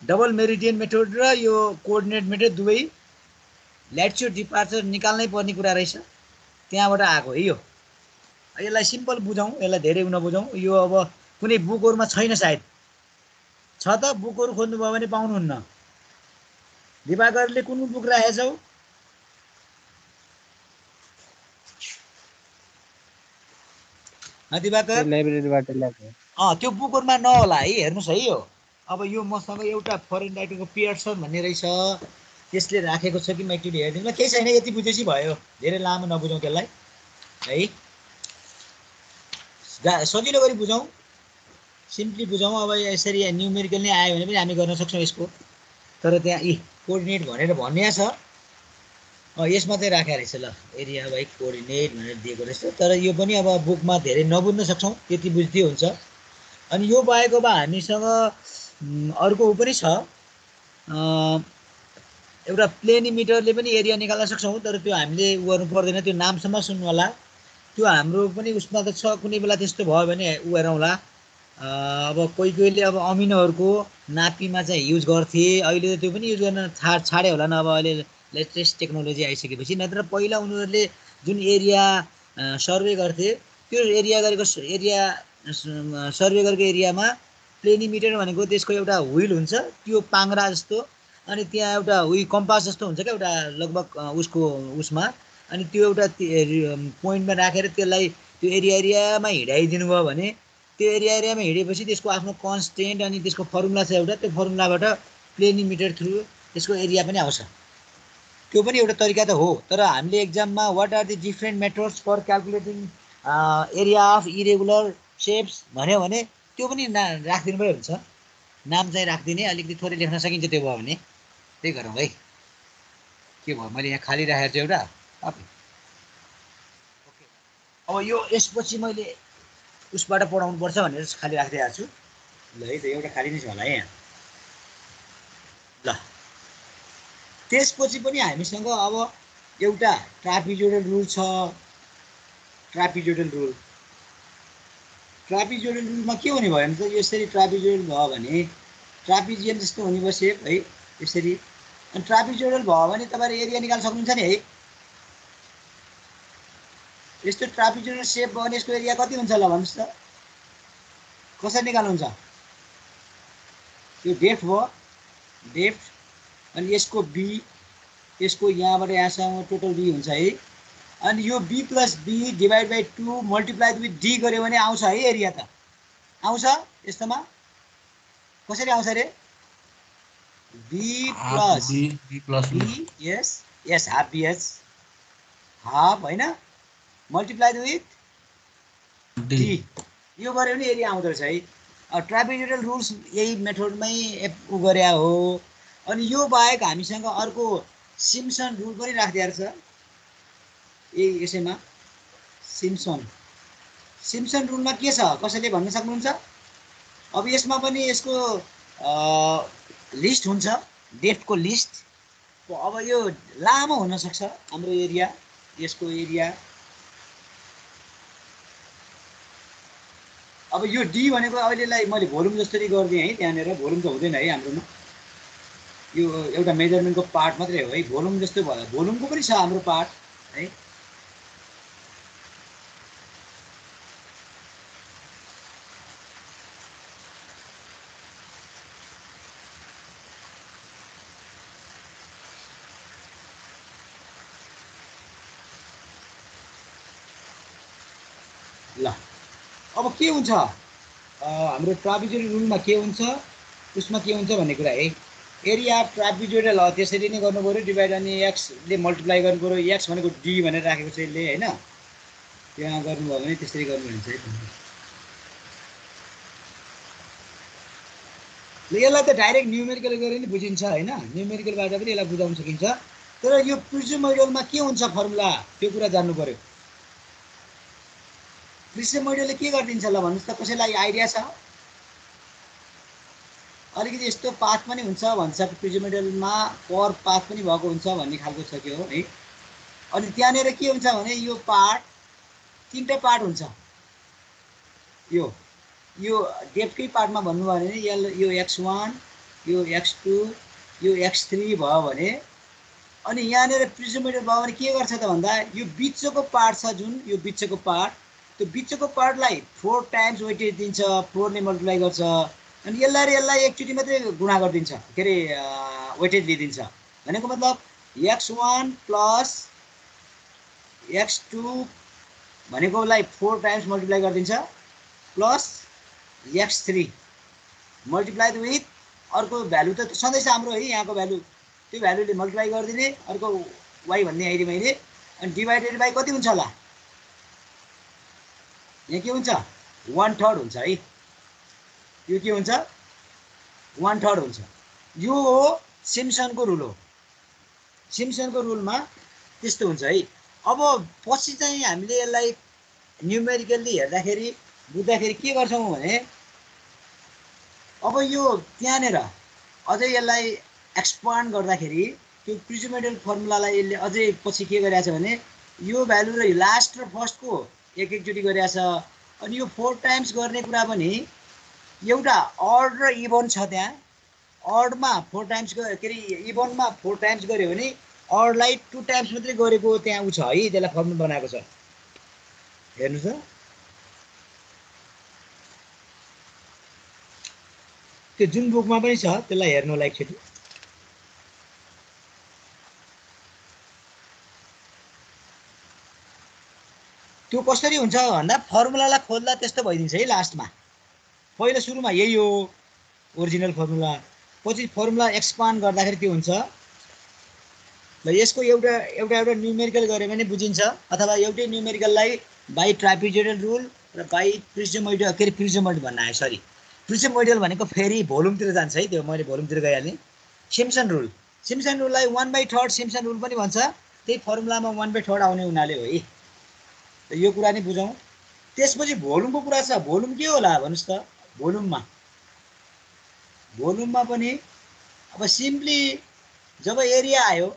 Speaker 1: डबल मेरिडियन मेथड र यो कोअर्डिनेट मेथड दुवै ल्याटिट्युड डिपार्चर निकाल्नै पर्ने कुरा रहेछ त्यहाँबाट आएको है यो यसलाई सिम्पल बुझौँ यसलाई धेरै नबुझौँ यो अब कुनै बुकहरुमा छैन सायद छ त बुकहरु खोज्नुभयो भने पाउनुहुन्न दिवाकरले कुन बुक राखेछौ दिवाकर
Speaker 3: लाइब्रेरीबाट ल्याएको
Speaker 1: त्यो बुकहरुमा नहोला है हेर्नुस् है यो अब यो मसँग एउटा फरेन राइटरको पियर्सन भन्ने रहेछ त्यसले राखेको छ कि म एकचोटि हेर्दिनु ल केही छैन यति बुझेपछि भयो धेरै लामो नबुझौँ त्यसलाई है सजिलो गरी बुझौँ सिम्पली बुझौँ अब यसरी न्युमेरिकल नै आयो भने पनि हामी गर्न सक्छौँ यसको तर त्यहाँ कोअर्डिनेट भनेर भन्ने छ यसमा चाहिँ राखेको रहेछ ल एरिया बाइ कोअर्डिनेट भनेर दिएको रहेछ तर यो पनि अब बुकमा धेरै नबुझ्न सक्छौँ त्यति बुझ्दै हुन्छ अनि यो बाहेक अब हामीसँग अर्को पनि छ एउटा प्लेनिमिटरले पनि एरिया निकाल्न सक्छौँ तर त्यो हामीले उ गर्नु पर्दैन त्यो नामसम्म सुन्नु होला त्यो हाम्रो पनि उसमा त छ कुनै बेला त्यस्तो भयो भने उ हेरौँला अब कोहीले अब अमिनोहरूको नापीमा चाहिँ युज गर्थे अहिले त त्यो पनि युज गर्न छाडे होला न अब अहिले लेटेस्ट टेक्नोलोजी आइसकेपछि नत्र पहिला उनीहरूले जुन एरिया सर्वे गर्थे त्यो एरिया सर्वे गरेको एरियामा प्लेनिमिटर भनेको त्यसको एउटा व्हील हुन्छ त्यो पाङ्रा जस्तो अनि त्यहाँ एउटा कम्पास जस्तो हुन्छ क्या एउटा लगभग उसको उसमा अनि त्यो एउटा पोइन्टमा राखेर त्यसलाई त्यो एरियामा हिँडाइदिनु भयो भने त्यो एरियामा हिँडेपछि त्यसको आफ्नो कन्स्टेन्ट अनि त्यसको फर्मुला छ एउटा त्यो फर्मुलाबाट प्लेनिमिटर थ्रु त्यसको एरिया पनि आउँछ त्यो पनि एउटा तरिका त हो तर हामीले एक्जाममा what are the different methods for calculating area of irregular shapes भन्यो भने त्यो पनि राखिदिनु भए हुन्छ नाम चाहिँ राखिदिने अलिकति थोरै लेख्न सकिन्छ त्यो भयो भने त्यही गरौँ है के भयो मैले यहाँ खाली राखेको छु एउटा अब यो यसपछि मैले उसबाट पढाउनु पर्छ भनेर खाली राख्दै आएको छु ल है त एउटा खाली नै छ होला है यहाँ ल त्यसपछि पनि हामीसँग अब एउटा ट्रापिजोइडल रुल छ। ट्रापिजोइडल रुलमा के हुने भयो भने त यसरी ट्रापिजोइडल भयो भने ट्रापिजियन जस्तो हुने भयो सेप है, यसरी। अनि ट्रापिजोइडल भयो भने तपाईँले एरिया निकाल्न सक्नुहुन्छ नि है। यस्तो ट्रापिजोइडल सेप भयो भने यसको एरिया कति हुन्छ ल भन्नुहोस् त, कसरी निकाल्नुहुन्छ? यो डेप्थ भयो, डेप्थ, अनि यसको बी, यसको यहाँबाट यहाँसम्म टोटल बी हुन्छ है। अनि यो B plus B divide by 2 multiplied with D गऱ्यो भने आउँछ है एरिया त, आउँछ यस्तोमा? कसरी आउँछ रे? B plus B, yes yes, half BH, half होइन, मल्टिप्लाइड विथ डी, यो गऱ्यो भने एरिया आउँदो रहेछ है। ट्रापिजोइडल रुल्स यही मेथडमै उ गरे हो। अनि यो बाहेक हामीसँग अर्को सिम्पसन रुल पनि राखिदिएको रहेछ यही यसैमा। सिम्पसन रुलमा के छ कसैले भन्न सक्नुहुन्छ? अब यसमा पनि यसको लिस्ट हुन्छ, डेप्थको लिस्ट। अब यो लामो हुनसक्छ हाम्रो एरिया, यसको एरिया। अब यो डी भनेको अहिलेलाई मैले भोल्युम जसरी गरिदिएँ है, त्यहाँनिर भोल्युम त हुँदैन है हाम्रोमा, यो एउटा मेजरमेन्टको पार्ट मात्रै हो है, भोल्युम जस्तो भयो। भोल्युमको पनि छ हाम्रो पार्ट है। ल अब के हुन्छ हाम्रो ट्रापिजोइडल रुलमा के हुन्छ, उसमा के हुन्छ भन्ने कुरा है। एरिया अफ ट्रापिजोइडल हो, त्यसरी नै गर्नु पऱ्यो, डिभाइड अनि एक्सले मल्टिप्लाई गर्नु पऱ्यो। एक्स भनेको डी भनेर राखेको छ यसले होइन, त्यहाँ गर्नुभयो भने त्यसरी गर्नुहुन्छ है। यसलाई त डाइरेक्ट न्युमेरिकल गरेर नि बुझिन्छ होइन, न्युमेरिकलबाट पनि यसलाई बुझाउन सकिन्छ। तर यो प्रिज्मोइडलमा के हुन्छ फर्मुला, त्यो कुरा जान्नु पऱ्यो। प्रिज्मोइडलले के गरिदिन्छ ल भन्नुहोस् त, कसैलाई आइडिया छ? अलिकति यस्तो पाथ पनि हुन्छ भन्छ प्रिज्मोइडलमा, पर पाथ पनि भएको हुन्छ भन्ने खालको छ के हो है। अनि त्यहाँनिर के हुन्छ भने यो पार्ट तीनटै पार्ट हुन्छ। यो डेप्थकै पार्टमा भन्नुभयो भने यो x1, यो x2, यो x3 भयो भने, अनि यहाँनिर प्रिज्मोइडल भयो भने के गर्छ त भन्दा यो बिचको पार्ट छ जुन, यो बिचको पार्ट, त्यो बिचको पार्टलाई 4 टाइम्स वेटेज दिन्छ, 4 ले मल्टिप्लाई गर्छ। अनि यसलाई एकचोटि मात्रै गुणा गरिदिन्छ, के अरे वेटेज दिइदिन्छ। भनेको मतलब x1 plus x2 भनेकोलाई 4 times multiply गरिदिन्छ, प्लस x3 मल्टिप्लाइड विथ अर्को भ्यालु त सधैँ हाम्रो है, यहाँको भ्यालु, त्यो भ्यालुले मल्टिप्लाई गरिदिने, अर्को y भन्ने आइडी मैले। अनि डिभाइडेड बाई कति हुन्छ होला, यहाँ के हुन्छ 1/3 हुन्छ है। यो के हुन्छ 1/3 हुन्छ। यो हो सिम्पसनको रुल हो। सिम्पसनको रुलमा त्यस्तो हुन्छ है। अब पछि चाहिँ हामीले यसलाई न्युमेरिकल्ली हेर्दाखेरि बुझ्दाखेरि के गर्छौँ भने, अब यो त्यहाँनिर अझै यसलाई एक्सपान्ड गर्दाखेरि त्यो प्रिज्मोइडल फर्मुलालाई यसले अझै पछि के गरिरहेछ भने यो भ्यालु र लास्ट र फर्स्टको एक एकचोटि गरिरहेछ। अनि यो 4 टाइम्स गर्ने कुरा पनि एउटा अड र इभन छ, त्यहाँ अडमा 4 टाइम्स के अरे इभनमा 4 टाइम्स गऱ्यो भने अडलाई 2 टाइम्स मात्रै गरेको त्यहाँ उ छ है, त्यसलाई फर्मुला बनाएको छ। हेर्नुहोस् त, त्यो जुन बुकमा पनि छ त्यसलाई हेर्नु होला एकचोटि। त्यो कसरी हुन्छ भन्दा फर्मुलालाई खोल्दा त्यस्तो भइदिन्छ है लास्टमा। पहिलो सुरुमा यही हो ओरिजिनल फर्मुला, पछि फर्मुला एक्सपान्ड गर्दाखेरि त्यो हुन्छ। ल यसको एउटा न्युमेरिकल गऱ्यो भने बुझिन्छ, अथवा एउटै न्युमेरिकललाई बाई ट्रापिजोइडल रुल र बाई प्रिज्मोइडल, के अरे प्रिज्मोइडल भन्न आयो, सरी प्रिज्मोइडल भनेको फेरि भोल्युमतिर जान्छ है, त्यो मैले भोल्युमतिर गइहालेँ। सिम्पसन रुललाई 1/3 सिम्पसन रुल पनि भन्छ, त्यही फर्मुलामा 1/3 आउने हुनाले हो है। त यो कुरा नि बुझौँ। त्यसपछि भोल्युमको कुरा छ। भोल्युम के होला भन्नुहोस् त, भोल्युममा पनि अब सिम्पली जब एरिया आयो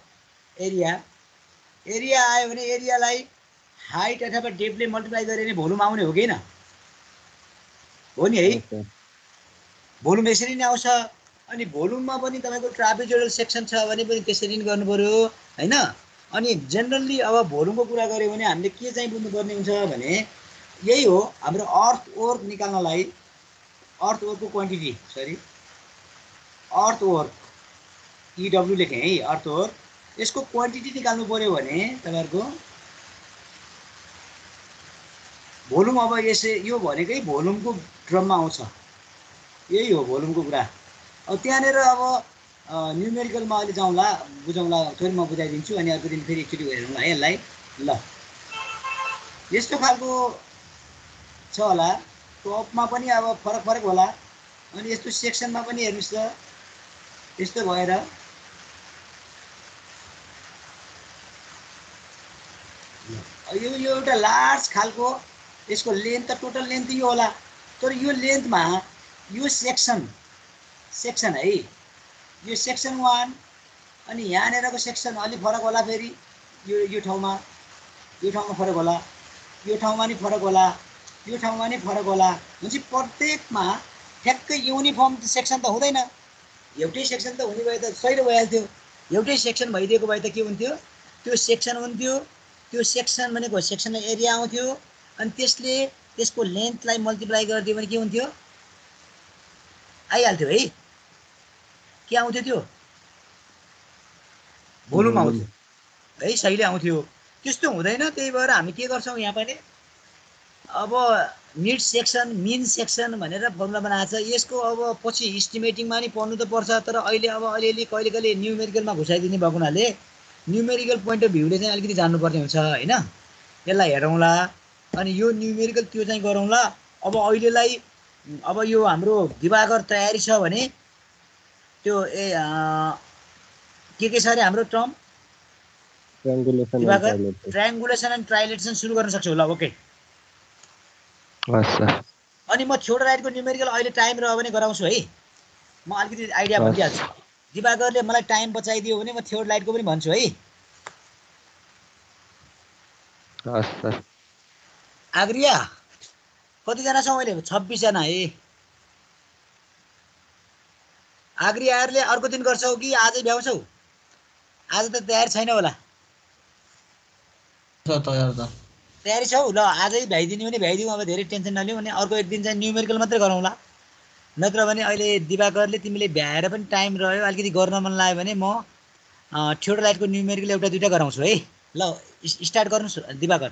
Speaker 1: एरिया आयो भने एरियालाई हाइट अथवा डेप्थले मल्टिप्लाई गरे भने भोल्युम आउने हो कि हैन हो नि है
Speaker 3: सर
Speaker 1: भोल्युम यसरी नै आउँछ अनि भोल्युममा पनि तपाईको ट्रापेजोइडल सेक्सन छ भने पनि त्यसरी नै गर्नु पर्यो हैन अनि जनरली अब भोल्युमको कुरा गर्यो भने हामीले के चाहिँ बुझ्नुपर्ने हुन्छ भने यही हो हाम्रो अर्थ वर्क निकाल्नलाई अर्थ वर्कको quantity sorry earth work EW लेखेँ है अर्थ वर्क यसको क्वान्टिटी निकाल्नु पर्यो भने तपाईहरुको भोल्युम अब यसै यो भनेकै भोल्युमको क्रममा आउँछ यही हो भोल्युमको कुरा अब त्यहाँनेर अब न्युमेरिकलमा अहिले जाउँला बुझौँला थोरै म बुझाइदिन्छु अनि अर्को दिन फेरि एकचोटि हेरौँला है यसलाई ल यस्तो खालको छ होला टपमा पनि अब फरक फरक होला अनि यस्तो सेक्सनमा पनि हेर्नुस् त यस्तो भएर यो एउटा लार्ज खालको यसको लेन्थ त टोटल लेन्थ यो होला तर यो लेन्थमा यो सेक्सन है यो सेक्सन 1 अनि यहाँनेरको सेक्सन अलि फरक होला फेरि यो ठाउँमा फरक होला यो ठाउँमा नि फरक होला यो ठाउँमा नि फरक होला हुन्छ प्रत्येकमा ठ्याक्कै युनिफर्म सेक्सन त हुँदैन एउटै सेक्सन त हुने भए त सही भइहाल्थ्यो एउटै सेक्सन भइदिएको भए त के हुन्थ्यो त्यो सेक्सन हुन्थ्यो त्यो सेक्सन भनेको सेक्सनल एरिया आउँथ्यो अनि त्यसले त्यसको लेन्थलाई मल्टिप्लाई गरिदियो भने के हुन्थ्यो आइहाल्थ्यो है के आउँथ्यो त्यो भोल्युम आउँथ्यो है सहीले आउँथ्यो त्यस्तो हुँदैन त्यही भएर हामी के गर्छौं यहाँ पनि अब मिड सेक्सन मिन सेक्सन भनेर फर्मुला बनाएको छ यसको अब पछि इस्टिमेटिङमा नि पढ्नु त पर्छ तर अहिले अब अलिअलि कहिले कहिले न्युमेरिकलमा घुसाइदिने भएको हुनाले न्युमेरिकल पोइन्ट अफ भ्यूले चाहिँ अलिकति जान्नुपर्ने हुन्छ हैन यसलाई हेरौँला अनि यो न्युमेरिकल त्यो चाहिँ गरौँला अब अहिलेलाई अब यो हाम्रो दिवाकर तयारी छ भने त्यो के छ अरे हाम्रो टर्म ट्रायंगुलेसन एन्ड ट्राइलेटेसन सुरु गर्न सक्छौ ल ओके
Speaker 3: हस् सर
Speaker 1: अनि म थ्योड राइटको न्युमेरिकल अहिले टाइम रह्यो भने गराउँछु है म अलिकति आइडिया भनिदिहाल्छु दिवाकरले मलाई टाइम बचाइदियो भने म थ्योड राइटको पनि भन्छु है
Speaker 3: हस् सर
Speaker 1: आग्रिया कतिजना छौ अहिले 26 जना है आग्रियाहरुले अर्को दिन गर्छौ कि आजै भ्याउँछौ आज त तयार छैन होला तयारी छौ ल आजै भ्याइदिनु भने भ्याइदिउँ अब धेरै टेन्सन नलिऊ अनि अर्को एक दिन चाहिँ न्युमेरिकल मात्रै गरौँला नत्र भने अहिले दिवाकरले तिमीले भ्याएर पनि टाइम रह्यो अलिकति गर्न मन लाग्यो भने म थ्योड राइटको न्युमेरिकल एउटा दुईटा गराउँछु है ल स्टार्ट गर्नुस् दिवाकर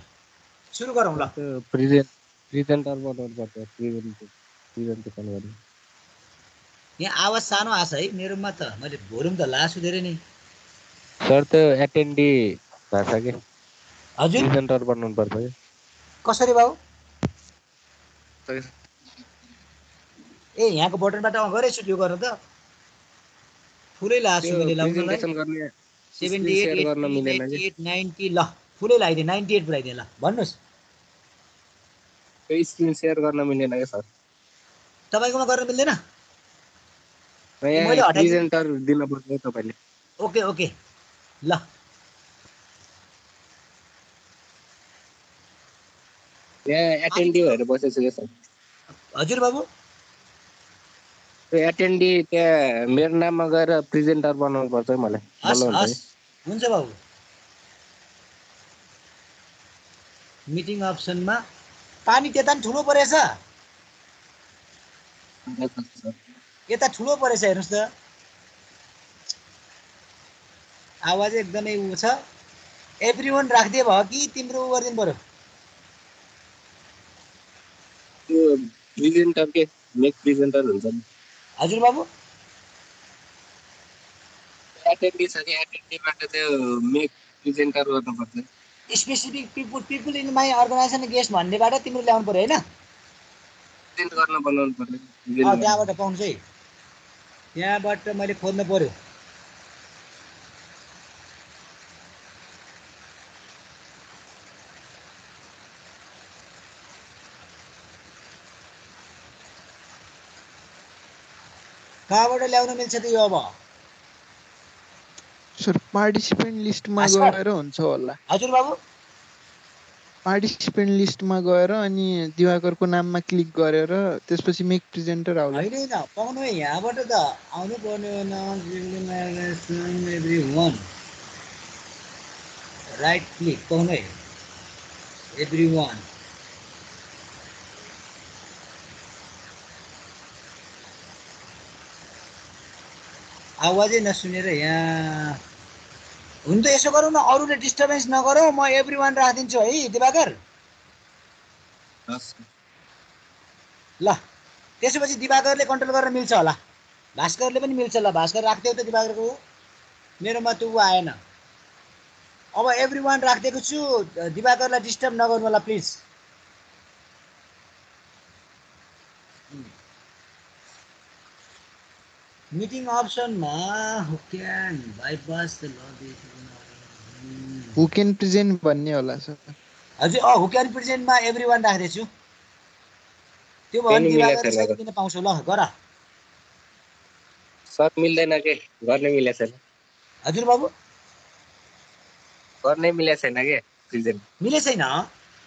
Speaker 1: सुरु गरौँ ल
Speaker 3: प्रेजेन्टर बनाउनु पर्छ प्रेजेन्टेसन गर्नु
Speaker 1: यहाँ आवाज सानो आछ है मेरोमा त मैले भोल्युम त लासु धेरै नै
Speaker 3: सर त्यो एटेन्डी भाषा के
Speaker 1: हजुर
Speaker 3: प्रेजेन्टर बनाउनु पर्छ के
Speaker 1: कसरी बाउ ए यहाँको बटनबाट गरेछु त्यो गर्न त फुलै लासु मैले लाउनलाई
Speaker 3: प्रेजेन्टेसन गर्ने
Speaker 1: 78
Speaker 3: सेयर गर्न मिलेन के
Speaker 1: 90 ल फुलै लगाइदिए 98 पुराइदिए ल भन्नुस्
Speaker 3: त्यो स्क्रिन सेयर गर्न मिलेन के सर
Speaker 1: तपाईकोमा गर्न मिल्दैन
Speaker 3: मैले प्रेजेन्टर दिन पर्छ तपाईले
Speaker 1: ओके ओके ल
Speaker 3: यहाँ एटेन्डी भएर बसेछु के सर
Speaker 1: हजुर बाबु
Speaker 3: त्यो एटेन्डी त्यहाँ मेरो नाममा गएर प्रेजेन्टर बनाउनु पर्छ मलाई
Speaker 1: हस् हुन्छ बाबु मिटिङ अप्सनमा पानी त्यता नि ठुलो परेछ यता ठुलो परेछ हेर्नुस् त आवाज एकदमै उ छ एभ्रीवन राख्दिए भयो कि तिम्रो उ गर्दिनु पर्यो
Speaker 3: त्यो प्रेजेन्टर के मेक प्रेजेन्टर हुन्छ नि
Speaker 1: हजुर बाबु
Speaker 3: एटेन्डी छ कि एटेन्डीबाट त्यो मेक प्रेजेन्टर गर्नुपर्छ
Speaker 1: specific people in my organization guest भन्नेबाट तिम्रो ल्याउनु पर्यो हैन
Speaker 3: प्रेजेन्ट गर्न बनाउनु पर्यो
Speaker 1: त्यहाँबाट पाउँछ है त्यहाँबाट मैले खोज्नु पर्यो कहाँबाट ल्याउन मिल्छ त यो अब
Speaker 4: सर पार्टिसिपेन्ट लिस्टमा
Speaker 1: भास्कर
Speaker 4: गएर हुन्छ होला।
Speaker 1: हजुर बाबु
Speaker 4: पार्टिसिपेन्ट लिस्टमा गएर अनि दिवाकरको नाममा क्लिक गरेर त्यसपछि मेक प्रेजेन्टर आउला।
Speaker 1: होइन होइन पाउनु है यहाँबाट त आउनु पर्ने एभ्री वान राइट क्लिक पाउनु है एभ्री वान आवाजै नसुनेर यहाँ हुन त यसो गरौँ न अरूले डिस्टर्बेन्स नगरौँ म एभ्री वान राखिदिन्छु है दिवाकर ल त्यसपछि दिवाकरले कन्ट्रोल गरेर मिल्छ होला भास्करले पनि मिल्छ ल भास्कर राख्थ्यौ त दिवाकरको मेरोमा त ऊ आएन अब एभ्री वान राखिदिएको छु दिवाकरलाई डिस्टर्ब नगर्नु होला प्लिज मिटिङ अप्सनमा who can bypass the lobby
Speaker 4: who can present भन्ने होला सर।
Speaker 1: हजुर हु क्यान प्रेजेन्टमा एभ्री वान राख्दैछु त्यो भयो भने
Speaker 3: पनि मिलेको
Speaker 1: दिवाकरले
Speaker 3: छैन
Speaker 1: सही दिन पाउँछौ ल गर
Speaker 3: सर मिल्दैन के गर्ने मिलेको छैन
Speaker 1: हजुर बाबु
Speaker 3: गर्नै मिलेको छैन के प्रेजेन्ट
Speaker 1: मिले छैन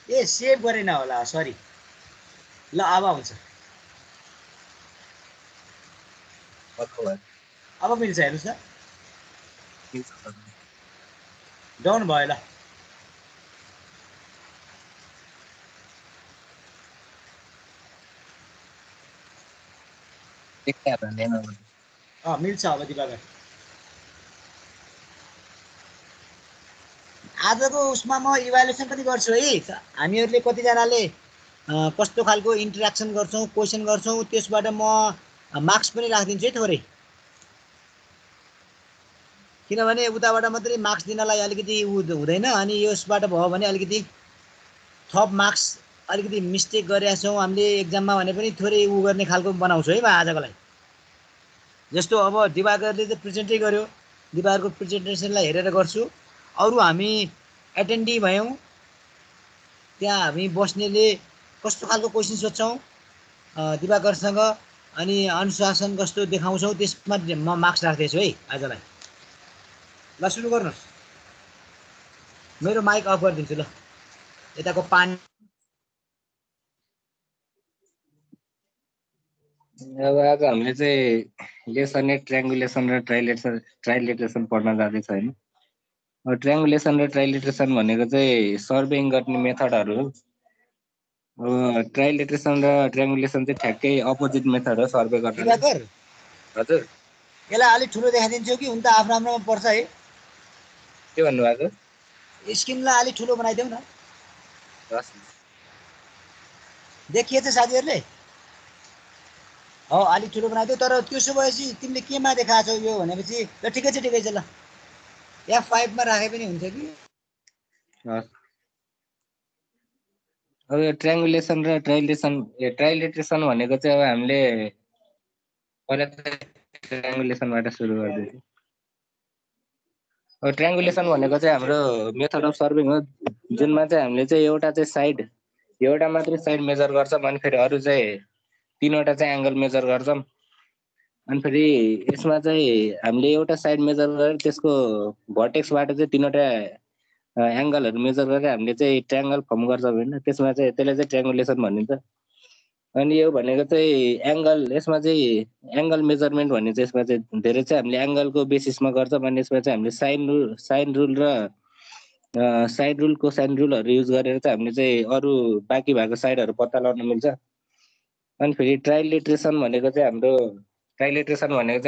Speaker 1: ए सेभ गरेन होला सरी ल अब हुन्छ अब मिल्छ हेर्नुहोस् न डाउन भयो ल मिल्छ अब दिवाकर आजको उसमा म इभ्यालुएसन पनि गर्छु है हामीहरूले कतिजनाले कस्तो खालको इन्टरेक्सन गर्छौँ क्वेसन गर्छौँ त्यसबाट म मार्क्स पनि राखिदिन्छु है थोरै किनभने उताबाट मात्रै मार्क्स दिनलाई अलिकति हुँदैन अनि यसबाट भयो भने अलिकति थप मार्क्स अलिकति मिस्टेक गरेका छौँ हामीले एक्जाममा भने पनि थोरै उ गर्ने खालको बनाउँछु है म आजको लागि जस्तो अब दिवाकरले चाहिँ प्रेजेन्टै गर्यो दिवाकरको प्रेजेन्टेसनलाई हेरेर गर्छु अरू हामी एटेन्डी भयौँ त्यहाँ हामी बस्नेले कस्तो खालको क्वेसन सोध्छौँ दिवाकरसँग अनि अनुशासन कस्तो देखाउँछौँ त्यसमा म मार्क्स राख्दैछु है आजलाई ल सुरु गर्नुहोस् मेरो माइक अफ गरिदिन्छु ल यताको पानी
Speaker 3: अब आज हामीले चाहिँ लेसन एट ट्रायङ्गुलेसन र ट्राइलेट्रेसन पढ्न जाँदैछ होइन ट्रायङ्गुलेसन र ट्राइलेट्रेसन भनेको चाहिँ सर्भेइङ गर्ने मेथडहरू हो ट्राइलेट्रेसन र ट्रायङ्गुलेसन चाहिँ ठ्याक्कै अपोजिट मेथड हो सर्भे गर्ने
Speaker 1: दिवाकर
Speaker 3: हजुर
Speaker 1: यसलाई अलिक ठुलो देखाइदिन्छु कि हुन त आफ्नो आफ्नोमा पर्छ है
Speaker 3: के भन्नुभएको
Speaker 1: स्क्रिनलाई अलिक ठुलो बनाइदेऊ न देखिएछ साथीहरूले हो अलिक ठुलो बनाइदेऊ तर त्यसो भएपछि तिमीले केमा देखाएको छौ यो भनेपछि ल ठिकै छ ल F5 राखे पनि हुन्छ कि
Speaker 3: अब यो ट्रायङ्गुलेसन र ट्राइलेट्रेसन भनेको चाहिँ अब हामीले पहिला ट्रायङ्गुलेसनबाट सुरु गर्दैछौँ अब ट्रायङ्गुलेसन भनेको चाहिँ हाम्रो मेथड अफ सर्भिङ हो जुनमा चाहिँ हामीले चाहिँ एउटा मात्रै साइड मेजर गर्छौँ अनि फेरि अरू चाहिँ 3वटा चाहिँ एङ्गल मेजर गर्छौँ अनि फेरि यसमा चाहिँ हामीले एउटा साइड मेजर गरेर त्यसको भर्टेक्सबाट चाहिँ 3वटा एङ्गलहरू मेजर गरेर हामीले चाहिँ ट्रायङ्गल फर्म गर्छौँ होइन त्यसमा चाहिँ त्यसलाई चाहिँ ट्रायङ्गुलेसन भनिन्छ अनि यो भनेको चाहिँ यसमा चाहिँ एङ्गल मेजरमेन्ट भन्ने चाहिँ यसमा चाहिँ धेरै चाहिँ हामीले एङ्गलको बेसिसमा गर्छौँ अनि यसमा चाहिँ हामीले साइन रुल र साइड रुल कोसाइन रुलहरू युज गरेर चाहिँ हामीले चाहिँ अरू बाँकी भएको साइडहरू पत्ता लगाउन मिल्छ अनि फेरि ट्राइलेट्रेसन भनेको चाहिँ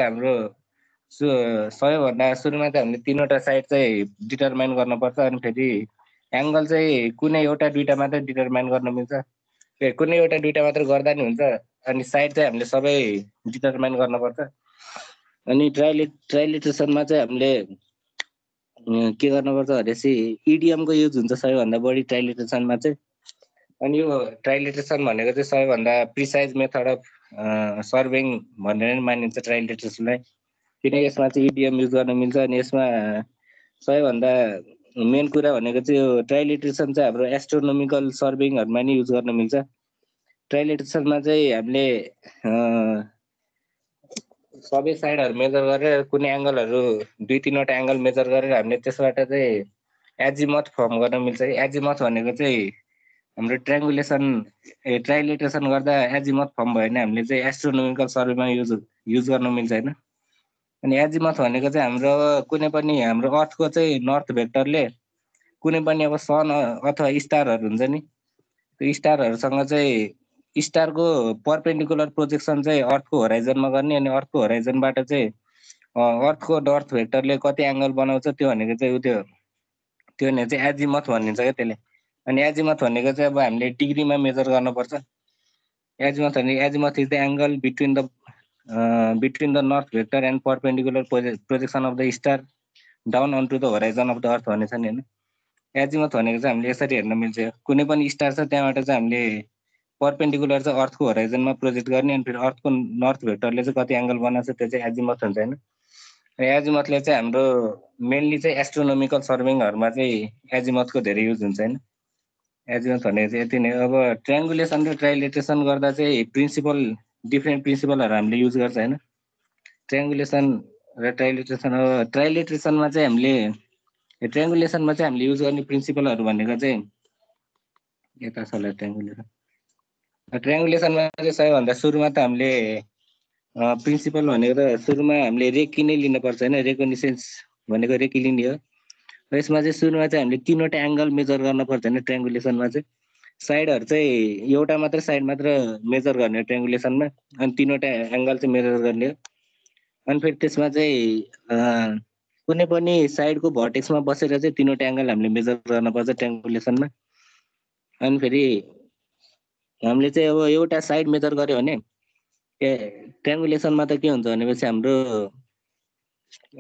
Speaker 3: हाम्रो सबैभन्दा सुरुमा चाहिँ हामीले 3वटा साइड चाहिँ डिटरमाइन गर्नुपर्छ अनि फेरि एङ्गल चाहिँ कुनै एउटा दुईटा मात्रै डिटरमाइन गर्न मिल्छ कुनै एउटा दुईटा मात्रै गर्दा नि हुन्छ अनि साइड चाहिँ हामीले सबै डिटरमाइन गर्नुपर्छ अनि ट्राइलेट्रेसनमा चाहिँ हामीले के गर्नुपर्छ भनेपछि इडियमको युज हुन्छ सबैभन्दा बढी ट्राइलेट्रेसनमा चाहिँ अनि यो ट्राइलेट्रेसन भनेको चाहिँ सबैभन्दा प्रिसाइज मेथड अफ सर्भिङ भनेर मानिन्छ ट्राइलेट्रेसनलाई किनकि यसमा चाहिँ इडियम युज गर्न मिल्छ अनि यसमा सबैभन्दा मेन कुरा भनेको चाहिँ यो ट्राइलेट्रेसन चाहिँ हाम्रो एस्ट्रोनोमिकल सर्भिङहरूमा नि युज गर्न मिल्छ ट्राइलेट्रेसनमा चाहिँ हामीले सबै साइडहरू मेजर गरेर कुनै एङ्गलहरू 2-3वटा एङ्गल मेजर गरेर हामीले त्यसबाट चाहिँ एजिमथ फर्म गर्न मिल्छ। एजिमथ भनेको चाहिँ हाम्रो ट्राइलेट्रेसन गर्दा एजिमथ फर्म भयो भने हामीले चाहिँ एस्ट्रोनोमिकल सर्वेमा युज गर्न मिल्छ होइन। अनि एजिमथ भनेको चाहिँ हाम्रो कुनै पनि हाम्रो अर्थको चाहिँ नर्थ भेक्टरले कुनै पनि अब सन अथवा स्टारहरू हुन्छ नि, त्यो स्टारहरूसँग चाहिँ स्टारको परपेन्डिकुलर प्रोजेक्सन चाहिँ अर्थको होराइजनमा गर्ने, अनि अर्थको होराइजनबाट चाहिँ अर्थको नर्थ भेक्टरले कति एङ्गल बनाउँछ त्यो भनेको चाहिँ त्यो भनेको चाहिँ एजिमथ भनिन्छ क्या त्यसले। अनि एजिमथ भनेको चाहिँ अब हामीले डिग्रीमा मेजर गर्नुपर्छ। Azimuth is the angle between the north vector and perpendicular projection of the star down on to the horizon of the earth भनेको छ नि होइन। एजिमथ भनेको चाहिँ हामीले यसरी हेर्न मिल्छ, कुनै पनि स्टार छ त्यहाँबाट चाहिँ हामीले परपेन्डिकुलर चाहिँ अर्थको होराइजनमा प्रोजेक्ट गर्ने, अनि फेरि अर्थको नर्थ भेक्टरले चाहिँ कति एङ्गल बनाएको छ त्यो चाहिँ एजिमथ हुन्छ होइन। एजिमथले चाहिँ हाम्रो मेनली चाहिँ एस्ट्रोनोमिकल सर्भिङहरूमा चाहिँ एजिमथको धेरै युज हुन्छ होइन। एजिमथ भनेको चाहिँ यति नै। अब ट्रायङ्गुलेसन र ट्राइलेट्रेसन गर्दा चाहिँ डिफ्रेन्ट प्रिन्सिपलहरू हामीले युज गर्छ होइन। ट्रायङ्गुलेसन र ट्राइलेट्रेसन, अब ट्राइलेट्रेसनमा चाहिँ ट्रायङ्गुलेसनमा चाहिँ हामीले युज गर्ने प्रिन्सिपलहरू भनेको चाहिँ यता छ होला ट्रायङ्गुलेसनमा चाहिँ सबैभन्दा सुरुमा त हामीले प्रिन्सिपल भनेको त सुरुमा हामीले रेकी नै लिनुपर्छ होइन। रेकोनिसेन्स भनेको रेकी लिने हो। यसमा चाहिँ सुरुमा चाहिँ हामीले 3वटा एङ्गल मेजर गर्नुपर्छ होइन। ट्रायङ्गुलेसनमा चाहिँ साइडहरू चाहिँ एउटा मात्र साइड मात्र मेजर गर्ने हो ट्रायङ्गुलेसनमा, अनि 3वटा एङ्गल चाहिँ मेजर गर्ने हो। अनि फेरि त्यसमा चाहिँ कुनै पनि साइडको भर्टेक्समा बसेर चाहिँ 3वटा एङ्गल हामीले मेजर गर्नुपर्छ ट्रायङ्गुलेसनमा। अनि फेरि हामीले चाहिँ अब एउटा साइड मेजर गऱ्यो भने ट्रायङ्गुलेसनमा त के हुन्छ भनेपछि हाम्रो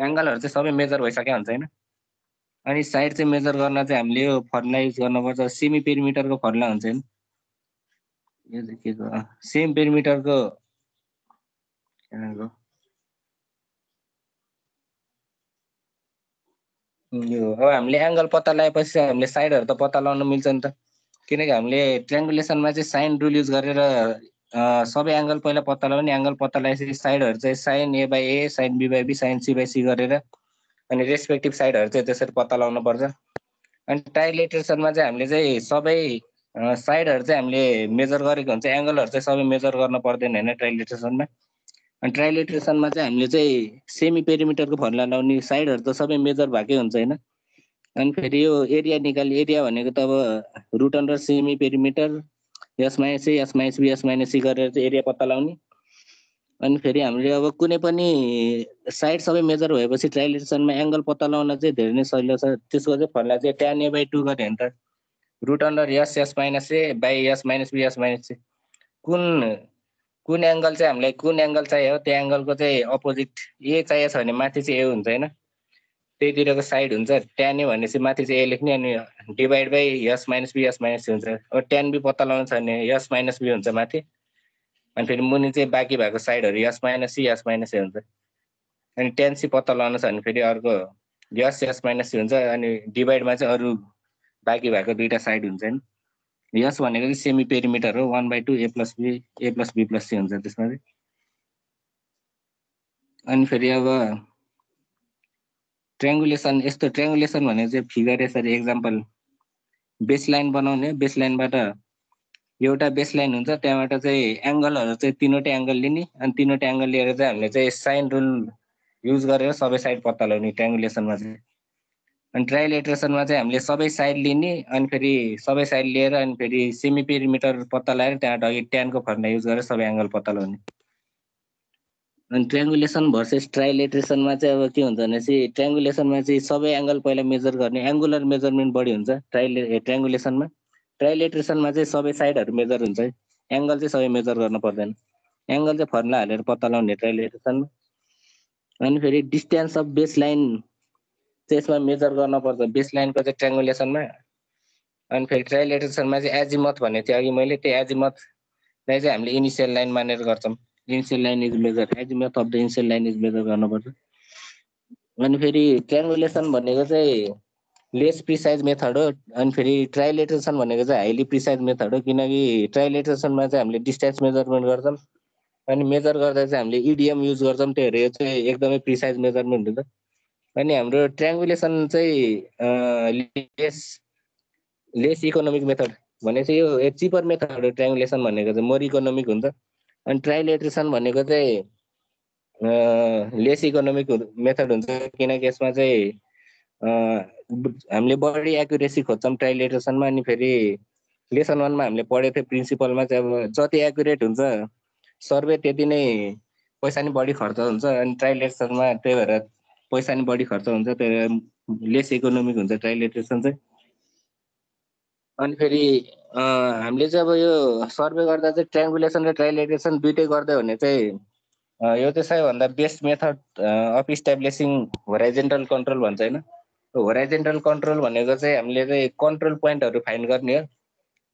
Speaker 3: एङ्गलहरू चाहिँ सबै मेजर भइसकेको हुन्छ होइन। अनि साइड चाहिँ मेजर गर्न चाहिँ हामीले यो फर्मुला युज गर्नुपर्छ, सेमी पेरिमिटरको फर्मुला हुन्छ होइन। यो चाहिँ के को सेमी पेरिमिटरको यो अब हामीले एङ्गल पत्ता लगाएपछि हामीले साइडहरू त पत्ता लगाउन मिल्छ नि त, किनकि हामीले ट्रायङ्गुलेसनमा चाहिँ साइन रुल युज गरेर सबै एङ्गल पहिला पत्ता लगाउने, एङ्गल पत्ता लगाएपछि साइडहरू चाहिँ sine A by A, sine B by B, sine C by C गरेर अनि रेस्पेक्टिभ साइडहरू चाहिँ त्यसरी पत्ता लगाउनु पर्छ। अनि ट्राइलेट्रेसनमा चाहिँ हामीले चाहिँ सबै साइडहरू चाहिँ हामीले मेजर गरेको हुन्छ, एङ्गलहरू चाहिँ सबै मेजर गर्न पर्दैन होइन ट्राइलेट्रेसनमा। अनि ट्राइलेट्रेसनमा चाहिँ हामीले चाहिँ सेमी पेरिमिटरको फर्मुला लगाउने, साइडहरू त सबै मेजर भएकै हुन्छ होइन। अनि फेरि यो एरिया निकाल्ने, एरिया भनेको त अब root under semi perimeter S minus A, S minus B, S minus C गरेर चाहिँ एरिया पत्ता लगाउने। अनि फेरि हामीले अब कुनै पनि साइड सबै मेजर भएपछि ट्राइलेट्रेसनमा एङ्गल पत्ता लगाउन चाहिँ धेरै नै सजिलो छ। त्यसको चाहिँ फर्मुला चाहिँ tan a बाई 2 गऱ्यो भने त root under S minus A by S minus B, S minus C. कुन एङ्गल चाहिँ हामीलाई कुन एङ्गल चाहियो त्यो एङ्गलको चाहिँ अपोजिट ए चाहिएको छ भने माथि चाहिँ ए हुन्छ होइन, त्यहीतिरको साइड हुन्छ। tan a भनेपछि माथि चाहिँ ए लेख्ने, अनि divide by S minus B, S minus C हुन्छ। अब tan b पत्ता लगाउनु छ भने एस माइनस बी हुन्छ माथि, अनि फेरि मुनि चाहिँ बाँकी भएको साइडहरू S minus C, S minus A हुन्छ। अनि tan c पत्ता लगाउनु छ भने फेरि अर्को एस माइनस सी हुन्छ, अनि डिभाइडमा चाहिँ अरू बाँकी भएको 2टा साइड हुन्छ नि। यस भनेको चाहिँ सेमी पेरिमिटर हो, 1/2 ए प्लस बी प्लस सी हुन्छ त्यसमा चाहिँ। अनि फेरि अब ट्रायङ्गुलेसन, यस्तो ट्रायङ्गुलेसन भनेको चाहिँ फिगर यसरी एक्जाम्पल बेसलाइन बनाउने, बेसलाइनबाट एउटा बेसलाइन हुन्छ, त्यहाँबाट चाहिँ एङ्गलहरू चाहिँ 3वटा एङ्गल लिने, अनि 3वटा एङ्गल लिएर चाहिँ हामीले चाहिँ साइन रुल युज गरेर सबै साइड पत्ता लगाउने ट्रायङ्गुलेसनमा चाहिँ। अनि ट्राइलेट्रेसनमा चाहिँ हामीले सबै साइड लिने, अनि फेरि सबै साइड लिएर अनि फेरि सेमी पेरिमिटर पत्ता लगाएर त्यहाँबाट अघि ट्यानको फर्मुला युज गरेर सबै एङ्गल पत्ता लगाउने। अनि ट्रायङ्गुलेसन भर्सेस ट्राइलेट्रेसनमा चाहिँ अब के हुन्छ भनेपछि ट्रायङ्गुलेसनमा चाहिँ सबै एङ्गल पहिला मेजर गर्ने, एङ्गुलर मेजरमेन्ट बढी हुन्छ ट्रायङ्गुलेसनमा। ट्राइलेट्रेसनमा चाहिँ सबै साइडहरू मेजर हुन्छ, एङ्गल चाहिँ सबै मेजर गर्न पर्दैन। एङ्गल चाहिँ फर्मुला हालेर पत्ता लगाउने ट्राइलेट्रेसनमा। अनि फेरि डिस्टेन्स अफ बेस लाइन चाहिँ यसमा मेजर गर्नुपर्छ, बेस लाइनको चाहिँ ट्रायङ्गुलेसनमा। अनि फेरि ट्राइलेट्रेसनमा चाहिँ एजिमथ भनेको थियो अघि मैले, त्यो एजिमथलाई चाहिँ हामीले इनिसियल लाइन मानेर गर्छौँ। Initial line is measure, azimuth of the initial line is measure गर्नुपर्छ। अनि फेरि ट्रायङ्गुलेसन भनेको चाहिँ लेस प्रिसाइज मेथड हो, अनि फेरि ट्राइलेट्रेसन भनेको चाहिँ हाइली प्रिसाइज मेथड हो, किनकि ट्राइलेट्रेसनमा चाहिँ हामीले डिस्टेन्स मेजरमेन्ट गर्छौँ, अनि मेजर गर्दा चाहिँ हामीले इडिएम युज गर्छौँ, त्यही भएर यो चाहिँ एकदमै प्रिसाइज मेजरमेन्ट हुन्छ। अनि हाम्रो ट्राङ्गुलेसन चाहिँ लेस इकोनोमिक मेथड भने चाहिँ यो चिपर मेथड हो। ट्राङ्गुलेसन भनेको चाहिँ मोर इकोनोमिक हुन्छ। अनि ट्राइलेट्रेसन भनेको चाहिँ लेस इकोनोमिक मेथड हुन्छ, किनकि यसमा चाहिँ हामीले बढी एक्युरेसी खोज्छौँ ट्राइलेट्रेसनमा। अनि फेरि लेसन 1 मा हामीले पढेको थियो प्रिन्सिपलमा चाहिँ अब जति एक्युरेट हुन्छ सर्वे त्यति नै पैसा नि बढी खर्च हुन्छ। अनि ट्राइलेट्रेसनमा त्यही भएर पैसा नि बढी खर्च हुन्छ, त्यही भएर लेस इकोनोमिक हुन्छ ट्राइलेट्रेसन चाहिँ। अनि फेरि हामीले चाहिँ अब यो सर्वे गर्दा चाहिँ ट्राङ्गुलेसन र ट्राइलेट्रेसन दुइटै गर्दै भने चाहिँ यो चाहिँ सबैभन्दा best method of establishing horizontal control भन्छ होइन। होराइजेन्टल कन्ट्रोल भनेको चाहिँ हामीले चाहिँ कन्ट्रोल पोइन्टहरू फाइन्ड गर्ने हो।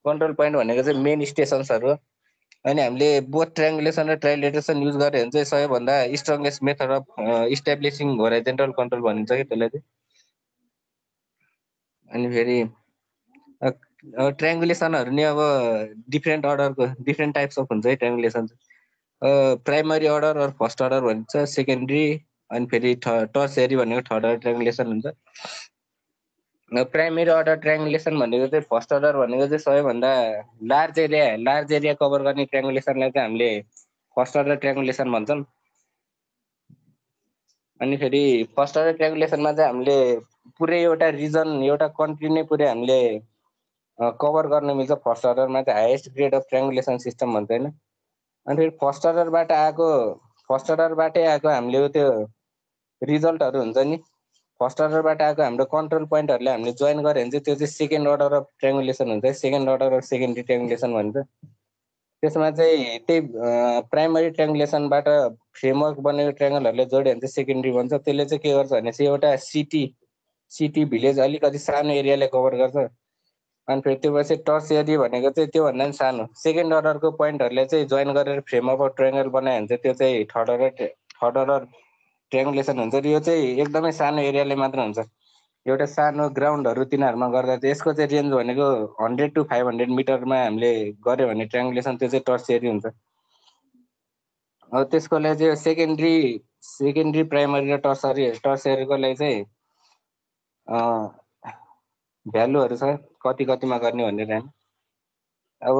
Speaker 3: कन्ट्रोल पोइन्ट भनेको चाहिँ मेन स्टेसन्सहरू हो। अनि हामीले बोथ ट्राङ्गुलेसन र ट्राइलेट्रेसन युज गऱ्यो भने चाहिँ सबैभन्दा strongest method of establishing horizontal control भनिन्छ कि त्यसलाई चाहिँ। अनि फेरि ट्राङ्गुलेसनहरू नि अब डिफ्रेन्ट अर्डरको डिफ्रेन्ट टाइप्स अफ हुन्छ है ट्राङ्गुलेसन चाहिँ। Primary order or first order भन्छ, सेकेन्ड्री, अनि फेरि टर्सियरी भनेको थर्ड अर्डर ट्राङ्गुलेसन हुन्छ। प्राइमेरी अर्डर ट्राङ्गुलेसन भनेको चाहिँ फर्स्ट अर्डर भनेको चाहिँ सबैभन्दा लार्ज एरिया कभर गर्ने ट्राङ्गुलेसनलाई चाहिँ हामीले फर्स्ट अर्डर ट्राङ्गुलेसन भन्छौँ। अनि फेरि फर्स्ट अर्डर ट्राङ्गुलेसनमा चाहिँ हामीले पुरै एउटा रिजन एउटा कन्ट्री नै पुरै हामीले कभर गर्न मिल्छ। फर्स्ट अर्डरमा चाहिँ हाइएस्ट ग्रेड अफ ट्राङ्गुलेसन सिस्टम भन्छ होइन। अनि फेरि फर्स्ट अर्डरबाटै आएको हामीले त्यो रिजल्टहरू हुन्छ नि, फर्स्ट अर्डरबाट आएको हाम्रो कन्ट्रोल पोइन्टहरूले हामीले जोइन गऱ्यो भने चाहिँ त्यो चाहिँ सेकेन्ड अर्डर अफ ट्राङ्गुलेसन हुन्छ। सेकेन्ड अर्डर अफ सेकेन्ड्री ट्राङ्गुलेसन भन्छ। त्यसमा चाहिँ त्यही प्राइमरी ट्राङ्गुलेसनबाट फ्रेमवर्क बनेको ट्राङ्गलहरूले जोड्यो भने चाहिँ सेकेन्ड्री भन्छ। त्यसले चाहिँ के गर्छ भने चाहिँ एउटा सिटी भिलेज अलिकति सानो एरियाले कभर गर्छ। अनि फेरि त्यो पछि टर्सियरी भनेको चाहिँ त्योभन्दा पनि सानो सेकेन्ड अर्डरको पोइन्टहरूले चाहिँ जोइन गरेर फ्रेमवर्क अफ ट्राङ्गल बनायो भने चाहिँ त्यो चाहिँ थर्ड अर्डर ट्राङ्गुलेसन हुन्छ। र यो चाहिँ एकदमै सानो एरियाले मात्र हुन्छ। एउटा सानो ग्राउन्डहरू तिनीहरूमा गर्दा चाहिँ यसको चाहिँ रेन्ज भनेको 100 to 500 मिटरमा हामीले गऱ्यो भने ट्राङ्गुलेसन त्यो चाहिँ टर्सियरी हुन्छ। अब त्यसको लागि चाहिँ सेकेन्ड्री प्राइमरी र टर्सियरीको लागि चाहिँ भ्यालुहरू छ कतिमा गर्ने भनेर होइन। अब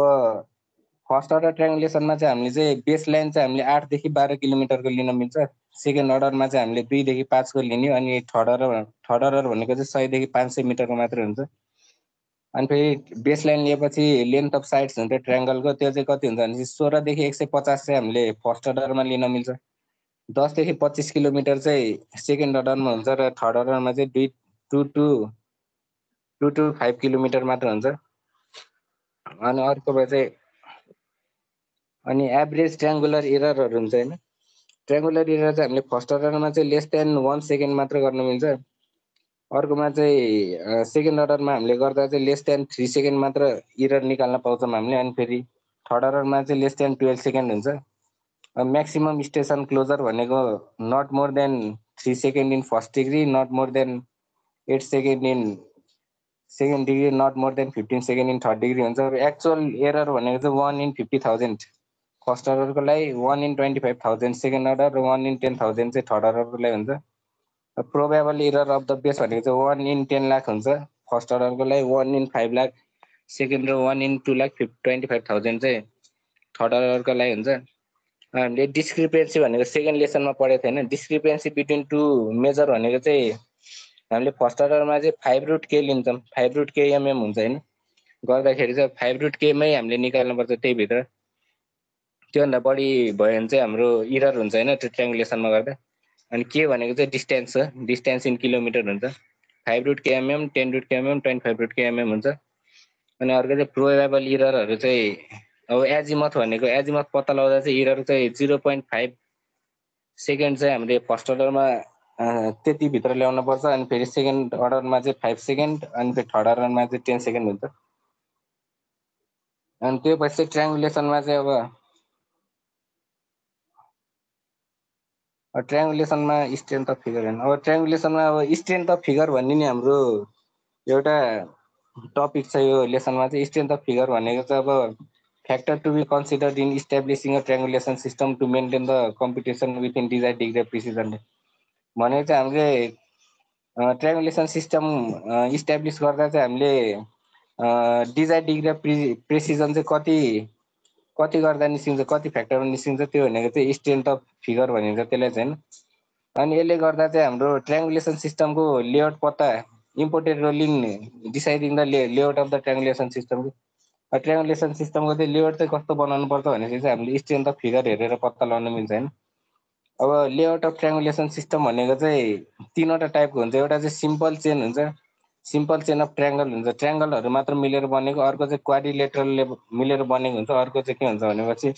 Speaker 3: फर्स्ट अर्डर ट्राङ्गुलेसनमा चाहिँ हामीले चाहिँ बेस लाइन चाहिँ हामीले 8 देखि 12 किलोमिटरको लिन मिल्छ। सेकेन्ड अर्डरमा चाहिँ हामीले 2 देखि 5 को लिने। अनि थर्ड अर्डर भनेको चाहिँ 100 देखि 500 मिटरको मात्रै हुन्छ। अनि फेरि बेस लाइन लिएपछि लेन्थ अफ साइड्स हुन्छ ट्रायंगलको, त्यो चाहिँ कति हुन्छ भने 16 देखि 150 चाहिँ हामीले फर्स्ट अर्डरमा लिन मिल्छ। 10 देखि 25 किलोमिटर चाहिँ सेकेन्ड अर्डरमा हुन्छ र थर्ड अर्डरमा चाहिँ 2 to 5 किलोमिटर मात्र हुन्छ। अनि अर्कोमा चाहिँ अनि एभरेज ट्रायंगुलर एररहरू हुन्छ हैन। ट्रायंगुलर एरर चाहिँ हामीले फर्स्ट अर्डरमा चाहिँ लेस देन 1 सेकेन्ड मात्र गर्न मिल्छ। अर्कोमा चाहिँ सेकेन्ड अर्डरमा हामीले गर्दा चाहिँ लेस देन 3 सेकेन्ड मात्र एरर निकाल्न पाउँछौँ हामीले। अनि फेरि थर्ड अर्डरमा चाहिँ लेस देन 12 सेकेन्ड हुन्छ। म्याक्सिमम स्टेसन क्लोजर भनेको not more than 3 second in first degree, not more than 8 second in second degree, not more than 15 second in third degree हुन्छ। एक्चुअल एरर भनेको चाहिँ 1 in 50,000 फर्स्ट अर्डरको लागि, 1 in 25,000 second order र 1 in 10,000 चाहिँ third अर्डरको लागि हुन्छ। Probable error of the base भनेको चाहिँ 1 in 10 लाख हुन्छ फर्स्ट अर्डरको लागि, 1 in 5 लाख सेकेन्ड र 1 in 2,25,000 चाहिँ थर्ड अर्डरको लागि हुन्छ। हामीले डिस्क्रिपेन्सी भनेको सेकेन्ड लेसनमा पढेको थिएन। डिस्क्रिपेन्सी बिट्विन टु मेजर भनेको चाहिँ हामीले फर्स्ट अर्डरमा चाहिँ 5√k लिन्छौँ। 5√k mm हुन्छ हैन। गर्दाखेरि चाहिँ 5√k मै हामीले निकाल्नुपर्छ त्यही भित्र। त्योभन्दा बढी भयो भने चाहिँ हाम्रो एरर हुन्छ हैन त्यो ट्रायंगुलेसनमा गर्दा। अनि के भनेको चाहिँ डिस्टेन्स हो, डिस्टेन्स इन किलोमिटर हुन्छ। 5√k mm, 10√k mm, 25√k mm हुन्छ। अनि अर्को चाहिँ प्रोबेबल एररहरू चाहिँ अब एजिमथ भनेको एजिमथ पत्ता लगाउँदा चाहिँ एरर चाहिँ 0.5 सेकेन्ड चाहिँ हामीले फर्स्ट अर्डरमा त्यति भित्र ल्याउनु पर्छ। अनि फेरि सेकेन्ड अर्डरमा चाहिँ 5 सेकेन्ड, अनि फेरि थर्ड अर्डरमा चाहिँ 10 सेकेन्ड हुन्छ। अनि त्यो पछि ट्रायंगुलेसनमा चाहिँ अब ट्रायंगुलेसनमा स्ट्रेन्थ अफ फिगर हैन। अब ट्रायंगुलेसनमा अब स्ट्रेन्थ अफ फिगर भन्ने नि हाम्रो एउटा टपिक छ यो लेसनमा चाहिँ। स्ट्रेन्थ अफ फिगर भनेको चाहिँ अब factor to be considered in establishing a triangulation system to maintain the competition within desired degree of precision भने चाहिँ हामीले ट्रायङ्गुलेसन सिस्टम इस्टाब्लिस गर्दा चाहिँ हामीले डिजायर्ड डिग्री अफ प्रेसिजन चाहिँ कति गर्दा निस्किन्छ कति फ्याक्टरमा निस्किन्छ त्यो भनेको चाहिँ स्ट्रेन्थ अफ फिगर भनिन्छ त्यसलाई चाहिँ अनि यसले गर्दा चाहिँ हाम्रो ट्रायङ्गुलेसन सिस्टमको लेआउट पत्ता important role in deciding the layout of the triangulation system triangulation सिस्टमको चाहिँ लेआउट चाहिँ कस्तो बनाउनु पर्छ भनेपछि चाहिँ हामीले स्ट्रेन्थ अफ फिगर हेरेर पत्ता लगाउन मिल्छ हैन अब लेआउट अफ ट्रायङ्गुलेसन सिस्टम भनेको चाहिँ तीनवटा टाइपको हुन्छ एउटा चाहिँ सिम्पल चेन हुन्छ सिम्पल चेन अफ ट्रायङ्गल हुन्छ ट्रायङ्गलहरू मात्र मिलेर बनेको अर्को चाहिँ क्वाड्रिलेटरलले मिलेर बनेको हुन्छ अर्को चाहिँ के हुन्छ भनेपछि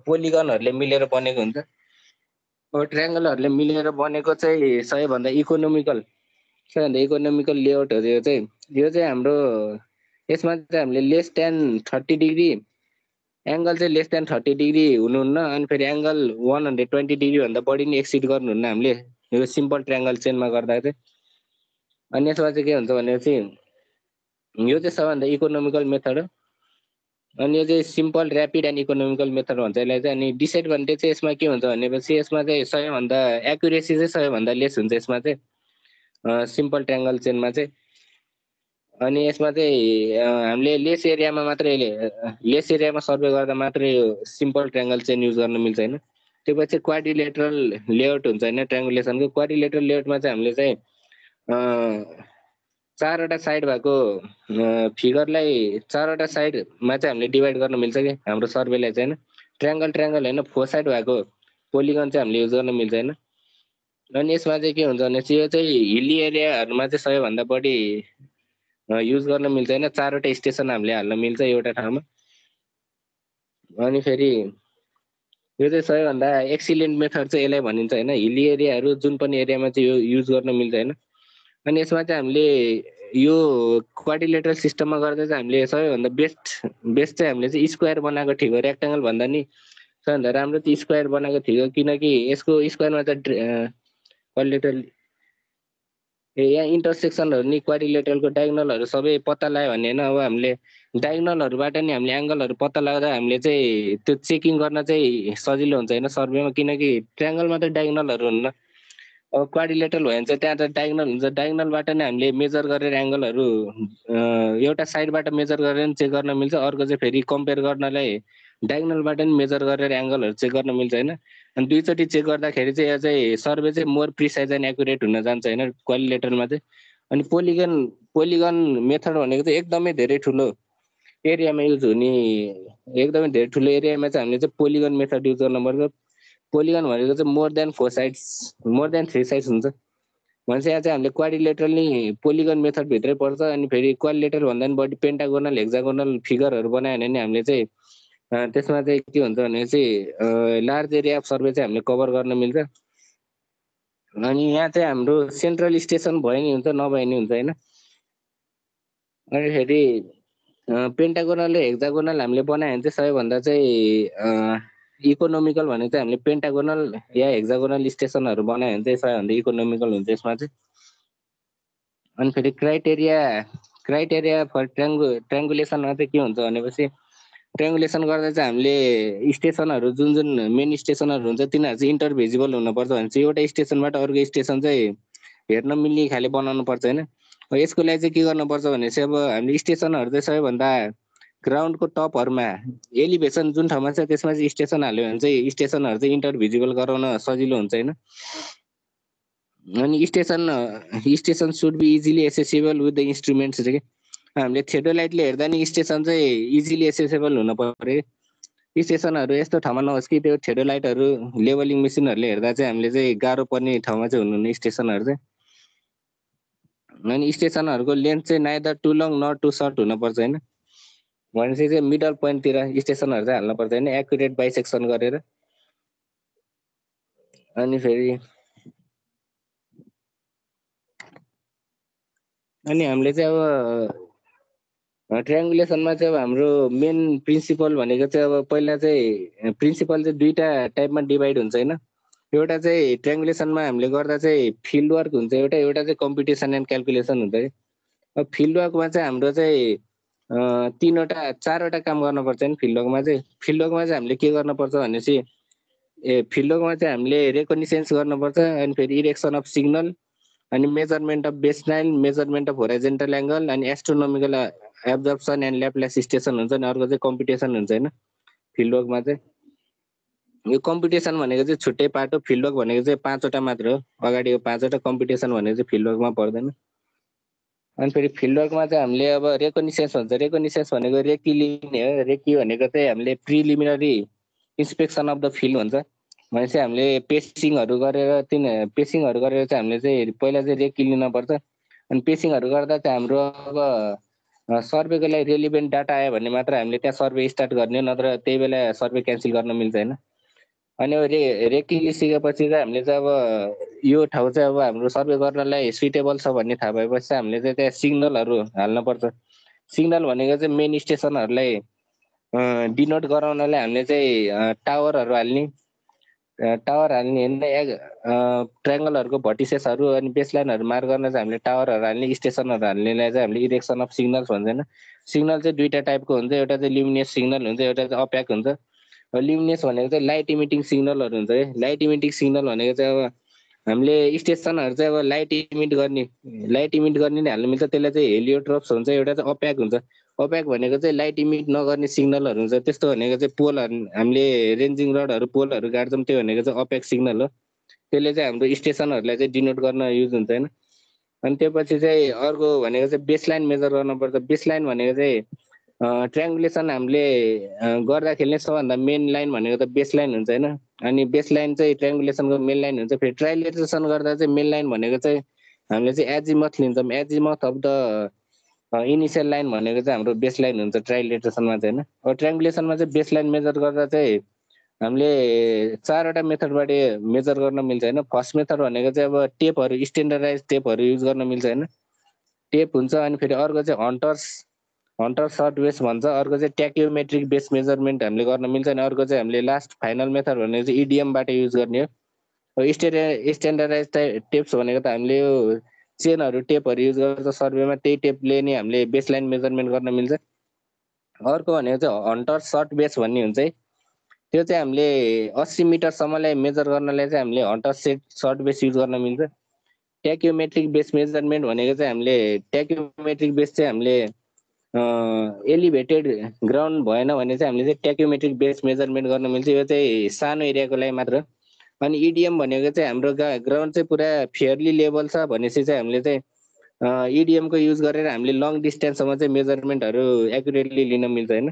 Speaker 3: पोलिगनहरूले मिलेर बनेको हुन्छ अब ट्रायङ्गलहरूले मिलेर बनेको चाहिँ सबैभन्दा इकोनोमिकल लेआउटहरू यो चाहिँ हाम्रो यसमा चाहिँ हामीले लेस देन 30 डिग्री एंगल चाहिँ लेस देन 30 डिग्री हुनुहुन्न अनि फेरि एंगल 120 डिग्री भन्दा बढी नि एक्सिड गर्नुहुन्न हामीले यो सिम्पल ट्रायङ्गल चेनमा गर्दा चाहिँ अनि यसमा चाहिँ के हुन्छ भनेपछि यो चाहिँ सबैभन्दा इकोनोमिकल मेथड हो अनि यो चाहिँ simple rapid and economical method भन्छ यसलाई चाहिँ अनि डिसएडभान्टेज चाहिँ यसमा के हुन्छ भनेपछि यसमा चाहिँ सबैभन्दा एक्युरेसी चाहिँ सबैभन्दा लेस हुन्छ यसमा चाहिँ सिम्पल ट्रायङ्गल चेनमा चाहिँ अनि यसमा चाहिँ हामीले लेस एरियामा सर्वे गर्दा मात्रै यो सिम्पल ट्रायङ्गल चेन युज गर्न मिल्छ हैन त्यसपछि क्वाड्रिलेटरल लेआउट हुन्छ हैन ट्रायङ्गुलेसनको क्वाड्रिलेटरल लेआउटमा चाहिँ हामीले चाहिँ चारवटा साइड भएको फिगरलाई चारवटा साइडमा चाहिँ हामीले डिभाइड गर्न मिल्छ कि हाम्रो सर्वेलाई चाहिँ हैन ट्रायङ्गल हैन फोर साइड भएको पोलिगन चाहिँ हामीले युज गर्न मिल्छ हैन अनि यसमा चाहिँ के हुन्छ भनेपछि यो चाहिँ हिली एरियाहरुमा चाहिँ सबैभन्दा बढी युज गर्न मिल्छ हैन चारवटा स्टेसन हामीले हाल्न मिल्छ एउटा ठाउँमा अनि फेरि यो चाहिँ सबैभन्दा एक्सिलेन्ट मेथड चाहिँ यसलाई भनिन्छ हैन हिली एरियाहरु जुन पनि एरियामा चाहिँ यो युज गर्न मिल्छ हैन अनि यसमा चाहिँ हामीले यो क्वाड्रिलेटरल सिस्टममा गर्दा चाहिँ हामीले सबैभन्दा बेस्ट चाहिँ हामीले चाहिँ स्क्वायर बनाएको ठिक हो रेक्टेंगल भन्दा नि सबैभन्दा राम्रो चाहिँ स्क्वायर बनाएको ठिक हो किनकि यसको स्क्वायरमा चाहिँ क्वाड्रिलेटरल यहाँ इन्टरसेक्सनहरु नि क्वाड्रिलेटरलको डायगोनलहरु सबै पत्ता लगायो भने हैन अब हामीले डायगोनलहरुबाट नि हामीले एंगलहरु पत्ता लगाउँदा हामीले चाहिँ त्यो चेकिङ गर्न चाहिँ सजिलो हुन्छ हैन सर्वेमा किनकि ट्रायङ्गलमा त डायगोनलहरु हुन्न अब क्वाड्रिलेटरल भयो भने चाहिँ त्यहाँ त डायगोनल हुन्छ डायगोनलबाट नै हामीले मेजर गरेर एंगलहरु एउटा साइडबाट मेजर गरेर चेक गर्न मिल्छ अर्को चाहिँ फेरि कम्पेयर गर्नलाई डायगोनलबाट नि मेजर गरेर एंगलहरु चेक गर्न मिल्छ हैन अनि दुईचोटी चेक गर्दाखेरि चाहिँ यो चाहिँ सर्वे चाहिँ मोर प्रिसाइज एन्ड एक्युरेट हुन जान्छ हैन क्वाड्रिलेटरमा चाहिँ अनि पोलिगन मेथड भनेको चाहिँ एकदमै धेरै ठुलो एरियामा युज हुने एकदमै धेरै ठुलो एरियामा चाहिँ हामीले चाहिँ पोलिगन मेथड युज गर्नुपर्छ पोलिगन भनेको चाहिँ मोर देन 3 साइड्स हुन्छ भनेपछि यहाँ चाहिँ हामीले क्वाड्रिलेटरल नि पोलिगन मेथड भित्रै पर्छ अनि फेरि क्वाड्रिलेटरल भन्दा नि बढी पेन्टागोनल हेक्सागोनल फिगरहरु बनायो भने नि हामीले चाहिँ त्यसमा चाहिँ के हुन्छ भने चाहिँ लार्ज एरिया अफ सर्वे चाहिँ हामीले कभर गर्न मिल्छ अनि यहाँ चाहिँ हाम्रो सेन्ट्रल स्टेसन भए नि हुन्छ नभए नि हुन्छ हैन अनि फेरि पेन्टागोनल र हेक्सागोनल हामीले बनायो भने चाहिँ सबैभन्दा चाहिँ इकोनोमिकल भने चाहिँ हामीले पेन्टागोनल या हेक्सागोनल स्टेसनहरु बनायो भने चाहिँ सबैभन्दा इकोनोमिकल हुन्छ यसमा चाहिँ अनि फेरि क्राइटेरिया फर ट्रायङ्गुलेसनमा चाहिँ के हुन्छ भनेपछि ट्रायङ्गुलेसन गर्दा चाहिँ हामीले स्टेसनहरु जुन मेन स्टेसनहरु हुन्छ तिनीहरु चाहिँ इन्टरभिजिबल हुनुपर्छ भने चाहिँ एउटा स्टेसनबाट अर्को स्टेसन चाहिँ हेर्न मिल्ने खाले बनाउनु पर्छ हैन यसको लागि चाहिँ के गर्नुपर्छ भने चाहिँ अब हामीले स्टेसनहरु चाहिँ सबैभन्दा ग्राउन्डको टपहरुमा एलिभेसन जुन ठाउँमा छ त्यसमा चाहिँ स्टेसन हाल्यो भने चाहिँ स्टेसनहरु चाहिँ इन्टरभिजिबल गराउन सजिलो हुन्छ हैन अनि station should be easily accessible with the instruments के हामीले थियोडोलाइटले हेर्दा नि स्टेसन चाहिँ इजिली एसेसिबल हुन पर्यो स्टेसनहरु यस्तो ठाउँमा नहोस् कि त्यो थियोडोलाइटहरु लेभलिङ मेसिनहरुले हेर्दा चाहिँ हामीले चाहिँ गाह्रो पर्ने ठाउँमा चाहिँ हुनुहुन्न स्टेसनहरु चाहिँ अनि स्टेसनहरुको लेन्थ चाहिँ neither too long not too short हुन पर्छ हैन भनेपछि चाहिँ मिडल पोइन्ट तिर स्टेसनहरु चाहिँ हाल्न पर्छ हैन एक्युरेट बाइसेक्सन गरेर अनि फेरि अनि हामीले चाहिँ अब ट्रायङ्गुलेसनमा चाहिँ अब हाम्रो मेन प्रिन्सिपल भनेको चाहिँ अब पहिला चाहिँ प्रिन्सिपल चाहिँ दुईटा टाइपमा डिभाइड हुन्छ हैन एउटा चाहिँ ट्रायङ्गुलेसनमा हामीले गर्दा चाहिँ फिल्ड वर्क हुन्छ एउटा चाहिँ कम्पिटिसन एन्ड क्याल्कुलेसन हुन्छ अब फिल्ड वर्कमा चाहिँ हाम्रो चाहिँ तीनवटा चारवटा काम गर्नुपर्छ नि फिल्डवर्कमा चाहिँ। फिल्डवर्कमा चाहिँ हामीले के गर्नुपर्छ भनेपछि फिल्डवर्कमा चाहिँ हामीले रेकग्निसेन्स गर्नुपर्छ, अनि फेरि इरेक्सन अफ सिग्नल, अनि measurement of baseline, measurement of horizontal angle, अनि एस्ट्रोनोमिकल एब्जर्प्सन एन्ड ल्याप्लेस स्टेसन हुन्छ, अनि अर्को चाहिँ कम्पिटिसन हुन्छ होइन फिल्डवर्कमा चाहिँ। यो कम्पिटिसन भनेको चाहिँ छुट्टै पार्ट हो, फिल्डवर्क भनेको चाहिँ 5वटा मात्र हो, अगाडिको 5वटा, कम्पिटिसन भनेको चाहिँ फिल्डवर्कमा पर्दैन। अनि फेरि फिल्डवर्कमा चाहिँ हामीले अब रेकग्निसेन्स हुन्छ, रेकग्निसेन्स भनेको रेकी लिने हो। रेकी भनेको चाहिँ हामीले preliminary inspection of the field हुन्छ, भनेपछि हामीले पेसिङहरू गरेर पेसिङहरू गरेर चाहिँ हामीले चाहिँ पहिला चाहिँ रेकी लिनुपर्छ। अनि पेसिङहरू गर्दा चाहिँ हाम्रो अब सर्वेको लागि रेलिभेन्ट डाटा आयो भने मात्र हामीले त्यहाँ सर्वे स्टार्ट गर्ने, नत्र त्यही बेला सर्वे क्यान्सल गर्न मिल्छ होइन। अनि अब रेकी लिइसकेपछि चाहिँ हामीले चाहिँ अब यो ठाउँ चाहिँ अब हाम्रो सर्वे गर्नलाई सुइटेबल छ भन्ने थाहा भएपछि चाहिँ हामीले चाहिँ त्यहाँ सिग्नलहरू हाल्नुपर्छ। सिग्नल भनेको चाहिँ मेन स्टेसनहरूलाई डिनोट गराउनलाई हामीले चाहिँ टावरहरू हाल्ने, टावर हाल्ने होइन, ट्रायङ्गलहरूको भर्टिसेसहरू अनि बेसलाइनहरू मार्क गर्न चाहिँ हामीले टावरहरू हाल्ने, स्टेसनहरू हाल्नेलाई चाहिँ हामीले इरेक्सन अफ सिग्नल्स भन्छ होइन। सिग्नल चाहिँ 2टा टाइपको हुन्छ, एउटा चाहिँ ल्युमिनियस सिग्नल हुन्छ, एउटा चाहिँ अप्याक हुन्छ। ल्युमिनियस भनेको चाहिँ लाइट इमिटिङ सिग्नलहरू हुन्छ है। लाइट इमिटिङ सिग्नल भनेको चाहिँ अब हामीले स्टेसनहरू चाहिँ अब लाइट इमिट गर्ने नै हाल्नु मिल्छ, त्यसलाई चाहिँ हेलियोट्रोप्स हुन्छ। एउटा चाहिँ अप्याक हुन्छ, अप्याक भनेको चाहिँ लाइट इमिट नगर्ने सिग्नलहरू हुन्छ, त्यस्तो भनेको चाहिँ पोलहरू हामीले रेन्जिङ रडहरू पोलहरू गाड्छौँ, त्यो भनेको चाहिँ अप्याक सिग्नल हो। त्यसले चाहिँ हाम्रो स्टेसनहरूलाई चाहिँ डिनोट गर्न युज हुन्छ होइन। अनि त्यसपछि चाहिँ अर्को भनेको चाहिँ बेसलाइन मेजर गर्नुपर्छ। बेसलाइन भनेको चाहिँ ट्रायङ्गुलेसन हामीले गर्दाखेरि नै सबभन्दा मेन लाइन भनेको त बेसलाइन हुन्छ होइन। अनि बेसलाइन चाहिँ ट्रायङ्गुलेसनको मेन लाइन हुन्छ। फेरि ट्राइलेट्रेसन गर्दा चाहिँ मेन लाइन भनेको चाहिँ हामीले चाहिँ एजिमथ लिन्छौँ, एजिमथ अफ द इनिसियल लाइन भनेको चाहिँ हाम्रो बेसलाइन हुन्छ ट्राइलेट्रेसनमा चाहिँ होइन। अब ट्रायङ्गुलेसनमा चाहिँ बेसलाइन मेजर गर्दा चाहिँ हामीले 4वटा मेथडबाट मेजर गर्न मिल्छ होइन। फर्स्ट मेथड भनेको चाहिँ अब टेपहरू, स्ट्यान्डर्डाइज टेपहरू युज गर्न मिल्छ होइन, टेप हुन्छ। अनि फेरि अर्को चाहिँ हन्टर सर्ट बेस भन्छ, अर्को चाहिँ ट्याक्योमेट्रिक बेस मेजरमेन्ट हामीले गर्न मिल्छ। अनि अर्को चाहिँ हामीले लास्ट फाइनल मेथड भनेको चाहिँ इडिएमबाट युज गर्ने हो। स्ट्यान्डर्डाइज टेप्स भनेको त हामीले यो चेनहरू टेपहरू युज गर्छ सर्वेमा, त्यही टेपले नै हामीले बेसलाइन मेजरमेन्ट गर्न मिल्छ। अर्को भनेको चाहिँ हन्टर सर्ट बेस भन्ने हुन्छ है, त्यो चाहिँ हामीले 80 मिटरसम्मलाई मेजर गर्नलाई चाहिँ हामीले हन्टर सर्ट बेस युज गर्न मिल्छ। ट्याक्योमेट्रिक बेस मेजरमेन्ट भनेको चाहिँ हामीले ट्याक्योमेट्रिक बेस चाहिँ हामीले एलिभेटेड ग्राउन्ड भएन भने चाहिँ हामीले चाहिँ ट्याक्योमेट्रिक बेस मेजरमेन्ट गर्न मिल्छ, यो चाहिँ सानो एरियाको लागि मात्र। अनि इडिएम भनेको चाहिँ हाम्रो ग्राउन्ड चाहिँ पुरा फेयरली लेभल छ भनेपछि चाहिँ हामीले चाहिँ इडिएमको युज गरेर हामीले लङ डिस्टेन्ससम्म चाहिँ मेजरमेन्टहरू एकुरेटली लिन मिल्छ होइन।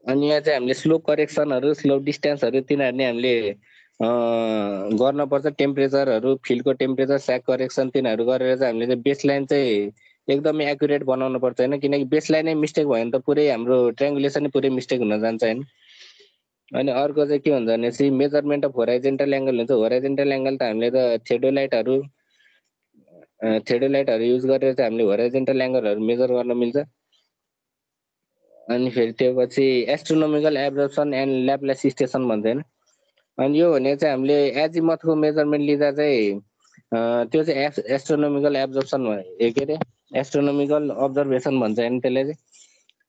Speaker 3: अनि यहाँ चाहिँ हामीले स्लोप करेक्सनहरू, स्लोप डिस्टेन्सहरू तिनीहरू नै हामीले गर्नुपर्छ। टेम्परेचरहरू, फिल्डको टेम्परेचर, स्याक करेक्सन तिनीहरू गरेर चाहिँ हामीले चाहिँ बेसलाइन चाहिँ एकदमै एकुरेट बनाउनु पर्छ होइन, किनकि बेसलाइनै मिस्टेक भयो भने त पुरै हाम्रो ट्रायङ्गुलेसन नै पुरै मिस्टेक हुन जान्छ होइन। अनि अर्को चाहिँ के हुन्छ भनेपछि मेजरमेन्ट अफ होराइजेन्टल एङ्गल हुन्छ। होराइजेन्टल एङ्गल त हामीले त थेडोलाइटहरू युज गरेर चाहिँ हामीले होराइजेन्टल एङ्गलहरू मेजर गर्न मिल्छ। अनि फेरि त्यो पछि एस्ट्रोनोमिकल एब्जर्प्सन एन्ड ल्याप्लेस स्टेसन भन्छ होइन। अनि यो भनेको चाहिँ हामीले एजिमथको मेजरमेन्ट लिँदा चाहिँ त्यो चाहिँ एस्ट्रोनोमिकल एब्जर्प्सन के अरे एस्ट्रोनोमिकल अब्जर्भेसन भन्छ होइन त्यसलाई चाहिँ।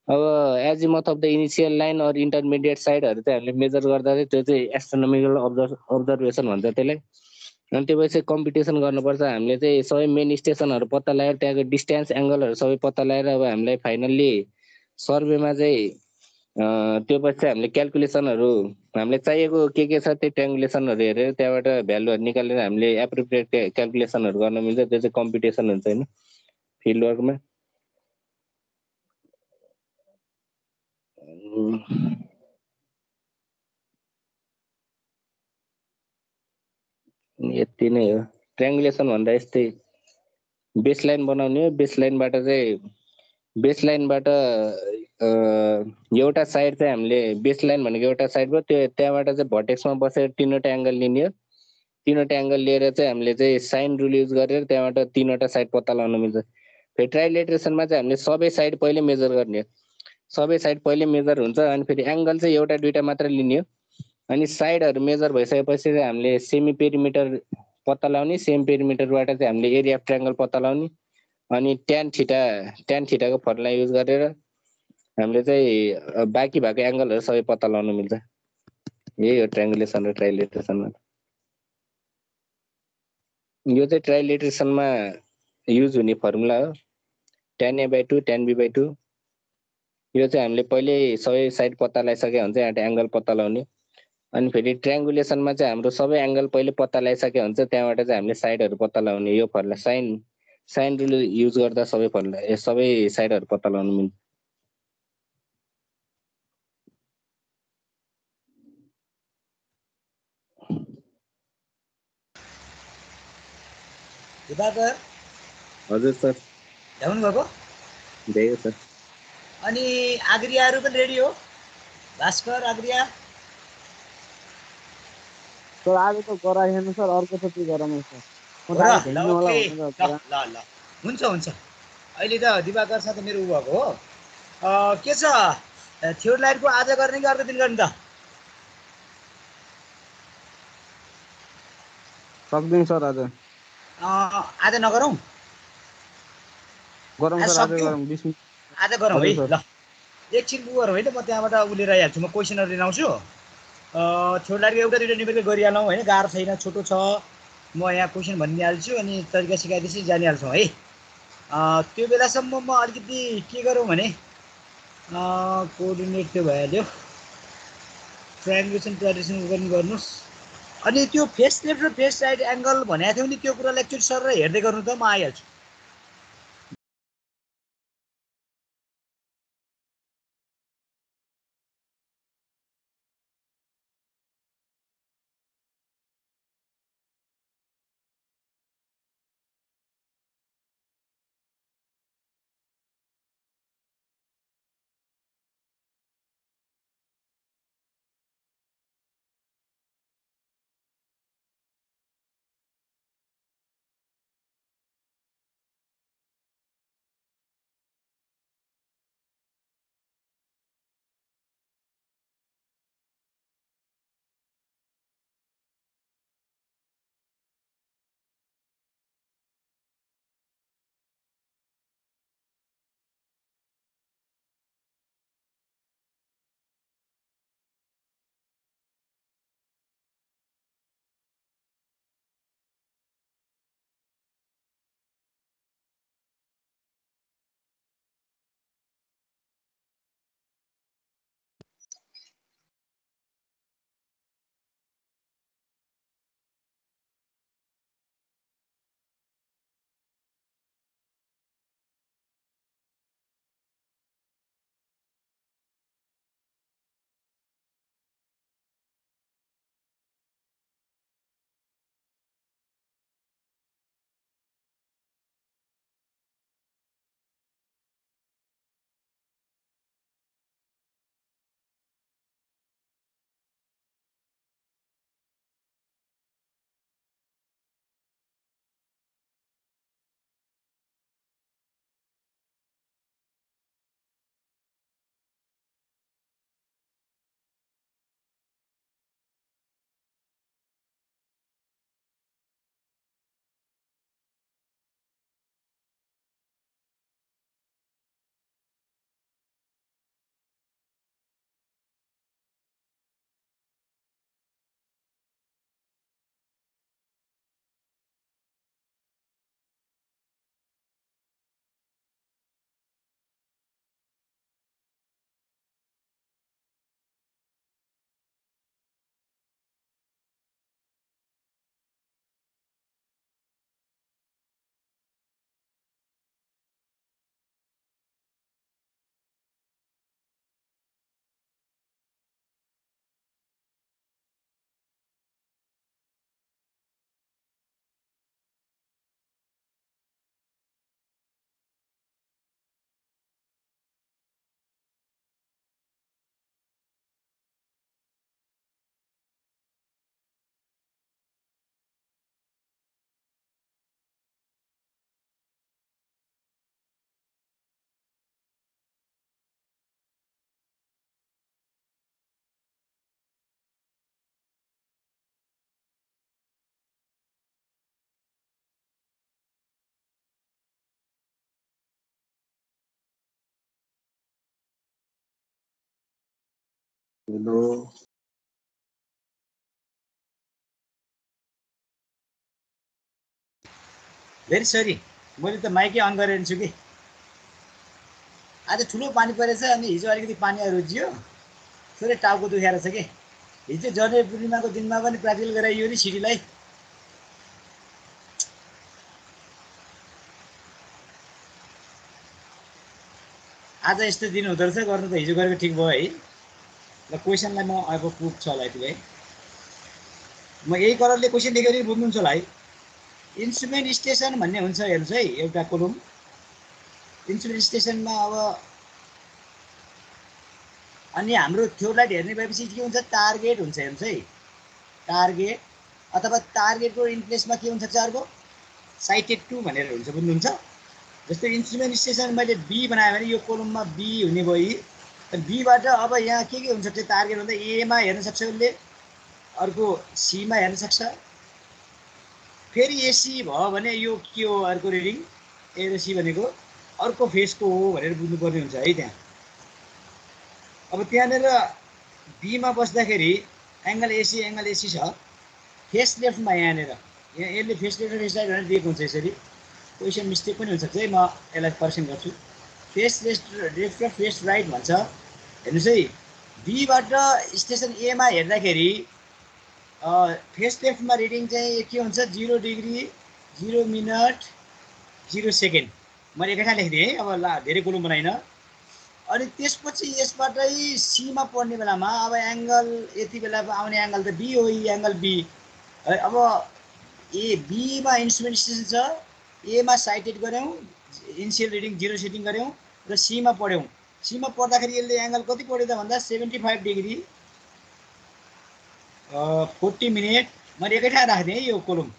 Speaker 3: अब azimuth of the initial line or intermediate साइडहरू चाहिँ हामीले मेजर गर्दा चाहिँ त्यो चाहिँ एस्ट्रोनोमिकल अब्जर्भेसन भन्छ त्यसलाई। अनि त्यो पछि कम्पिटिसन गर्नुपर्छ। हामीले चाहिँ सबै मेन स्टेसनहरू पत्ता लगाएर त्यहाँको डिस्टेन्स एङ्गलहरू सबै पत्ता लगाएर अब हामीलाई फाइनल्ली सर्वेमा चाहिँ त्यो पछि हामीले क्यालकुलेसनहरू हामीले चाहिएको के छ त्यो ट्रायङ्गुलेसनहरू हेरेर त्यहाँबाट भ्यालुहरू निकालेर हामीले एप्रोप्रिएट क्यालकुलेसनहरू गर्न मिल्छ, त्यो चाहिँ कम्पिटिसन हुन्छ होइन फिल्डवर्कमा। यति नै हो ट्रायङ्गुलेसन भन्दा। यस्तै बेसलाइन बनाउने हो, बेसलाइनबाट एउटा साइड चाहिँ हामीले बेसलाइन भनेको एउटा साइड भयो, त्यो त्यहाँबाट चाहिँ भर्टेक्समा बसेर 3वटा एङ्गल लिने हो। 3वटा एङ्गल लिएर चाहिँ हामीले चाहिँ साइन रुल युज गरेर त्यहाँबाट 3वटा साइड पत्ता लगाउन मिल्छ। फेरि ट्राइलेट्रेसनमा चाहिँ हामीले सबै साइड पहिले मेजर गर्ने हो, सबै साइड पहिले मेजर हुन्छ। अनि फेरि एङ्गल चाहिँ एउटा 2टा मात्र लिने हो। अनि साइडहरू मेजर भइसकेपछि चाहिँ हामीले सेमी पेरिमिटर पत्ता लगाउने, सेमी पेरिमिटरबाट चाहिँ हामीले एरिया अफ ट्रायङ्गल पत्ता लगाउने। अनि ट्यान थीटाको फर्मुला युज गरेर हामीले चाहिँ बाँकी भएको एङ्गलहरू सबै पत्ता लगाउन मिल्छ। यही हो ट्रायङ्गुलेसन र ट्राइलेट्रेसनमा। यो चाहिँ ट्राइलेट्रेसनमा युज हुने फर्मुला हो, tan a/2 tan b/2। यो चाहिँ हामीले पहिले सबै साइड पत्ता लगाइसक्यो भने चाहिँ यहाँ एङ्गल पत्ता लगाउने। अनि फेरि ट्रायङ्गुलेसनमा चाहिँ हाम्रो सबै एङ्गल पहिले पत्ता लगाइसक्यो भने चाहिँ त्यहाँबाट चाहिँ हामीले साइडहरू पत्ता लगाउने। यो फर्मुला साइन रुल युज गर्दा सबै फर्मुला सबै साइडहरू पत्ता लगाउनु मिल्छ।
Speaker 1: दिवाकर
Speaker 3: हजुर सर,
Speaker 1: भ्याउनु भएको?
Speaker 3: त्यही हो सर।
Speaker 1: अनि आग्रियाहरू पनि रेडी हो? भास्कर आग्रिया
Speaker 5: सर आज त गराएन सर, अर्कोचोटि गरौँ सर। म
Speaker 1: हो
Speaker 5: त
Speaker 1: र?
Speaker 5: आज
Speaker 1: ल
Speaker 5: भेट्नु होला
Speaker 1: ओके,
Speaker 5: भनेर
Speaker 1: ल ल ल हुन्छ हुन्छ। अहिले त दिवाकर साथ मेरो उ भएको हो। के छ थ्योरी लाइटको आज गर्ने कि अर्को दिन गर्ने त?
Speaker 5: सक्दिनँ सर, आज
Speaker 1: आज नगरौँ,
Speaker 5: गरौँ
Speaker 1: आज
Speaker 5: सर, आज
Speaker 1: सक्दिनँ,
Speaker 5: गरौँ 20 मिनट।
Speaker 1: आज गरौँ है।
Speaker 5: हजुर सर।
Speaker 1: ल एकछिन उ गरौँ है त, म त्यहाँबाट उ लिएर आइहाल्छु, म क्वेसनहरू लिएर आउँछु। थ्योरी लाइटको एउटा दुइटा निमेरको गरिहालौँ होइन, गाह्रो छैन, छोटो छ। म यहाँ क्वेसन भनिदिइहाल्छु अनि तरिका सिकाइदिएपछि जानिहाल्छौँ है। त्यो बेलासम्म म अलिकति के गरौँ भने कोअर्डिनेट त्यो भइहाल्यो, ट्रायङ्गुलेसन ट्राइलेसन गर्नुहोस्। अनि त्यो फेस लेफ्ट र फेस राइट एङ्गल भनेको थियो नि, त्यो कुरालाई एकचोटि सर हेर्दै गर्नु त, म आइहाल्छु।
Speaker 3: हेलो
Speaker 1: भेरी सरी, मैले त माइकै अन गरेर छु कि। आज ठुलो पानी परेछ अनि हिजो अलिकति पानी रोजियो, थोरै टाउको दुखेर छ कि। हिजो जनवरी पूर्णिमाको दिनमा पनि प्र्याक्टिकल गराइयो नि सिडीलाई। आज यस्तो दिन हुँदो रहेछ, गर्नु त हिजो गरेको ठिक भयो है। ल क्वेसनलाई म अब पुग्छ होला यति भाइ, म यही कलरले क्वेसन लेखेर बुझ्नुहुन्छ होला है। इन्स्ट्रुमेन्ट स्टेसन भन्ने हुन्छ, हेर्नुहोस् है, एउटा कोलम। इन्स्ट्रुमेन्ट स्टेसनमा अब अनि हाम्रो थ्योलाइट हेर्ने भएपछि के हुन्छ, टार्गेट हुन्छ, हेर्नुहोस् है, टार्गेट अथवा टार्गेटको इन्प्लेसमा के हुन्छ अर्को साइटेड टु भनेर हुन्छ, बुझ्नुहुन्छ। जस्तै इन्स्ट्रुमेन्ट स्टेसन मैले बी बनायो भने यो कोलममा बी हुने भयो। अनि बीबाट अब यहाँ के हुन्छ त्यो टार्गेट भन्दा एमा हेर्न सक्छ उसले, अर्को सीमा हेर्न सक्छ, फेरि एसी भयो भने यो के हो अर्को रिडिङ, ए र सी भनेको अर्को फेसको हो भनेर बुझ्नुपर्ने हुन्छ है त्यहाँ। अब त्यहाँनिर बीमा बस्दाखेरि एङ्गल एसी छ, फेस लेफ्टमा यहाँनिर यहाँ यसले फेस लेफ्ट फेस राइट भनेर दिएको हुन्छ। यसरी क्वेसन मिस्टेक पनि हुनसक्छ है, म यसलाई करेक्सन गर्छु। फेस लेफ्ट र फेस राइट भन्छ। हेर्नुहोस् है, बीबाट स्टेसन एमा हेर्दाखेरि फेस लेफ्टमा रिडिङ चाहिँ के हुन्छ, 0 डिग्री 0 मिनट 0 सेकेन्ड। मैले एकै ठाउँ लेखिदिएँ है, अब धेरै कोलम बनाइन। अनि त्यसपछि यसबाटै सीमा पढ्ने बेलामा अब एङ्गल यति बेला आउने एङ्गल त बी हो, एङ्गल बी है। अब ए बीमा इन्स्ट्रुमेन्ट स्टेसन छ, एमा साइटेड गऱ्यौँ, इनिसियल रिडिङ 0 सेटिङ गऱ्यौँ र सीमा पढ्यौँ। सीमा पढ्दाखेरि यसले एङ्गल कति पढ्यो त भन्दा 75 डिग्री 40 मिनट। मैले एकै ठाउँ राखिदिएँ है यो कोलम,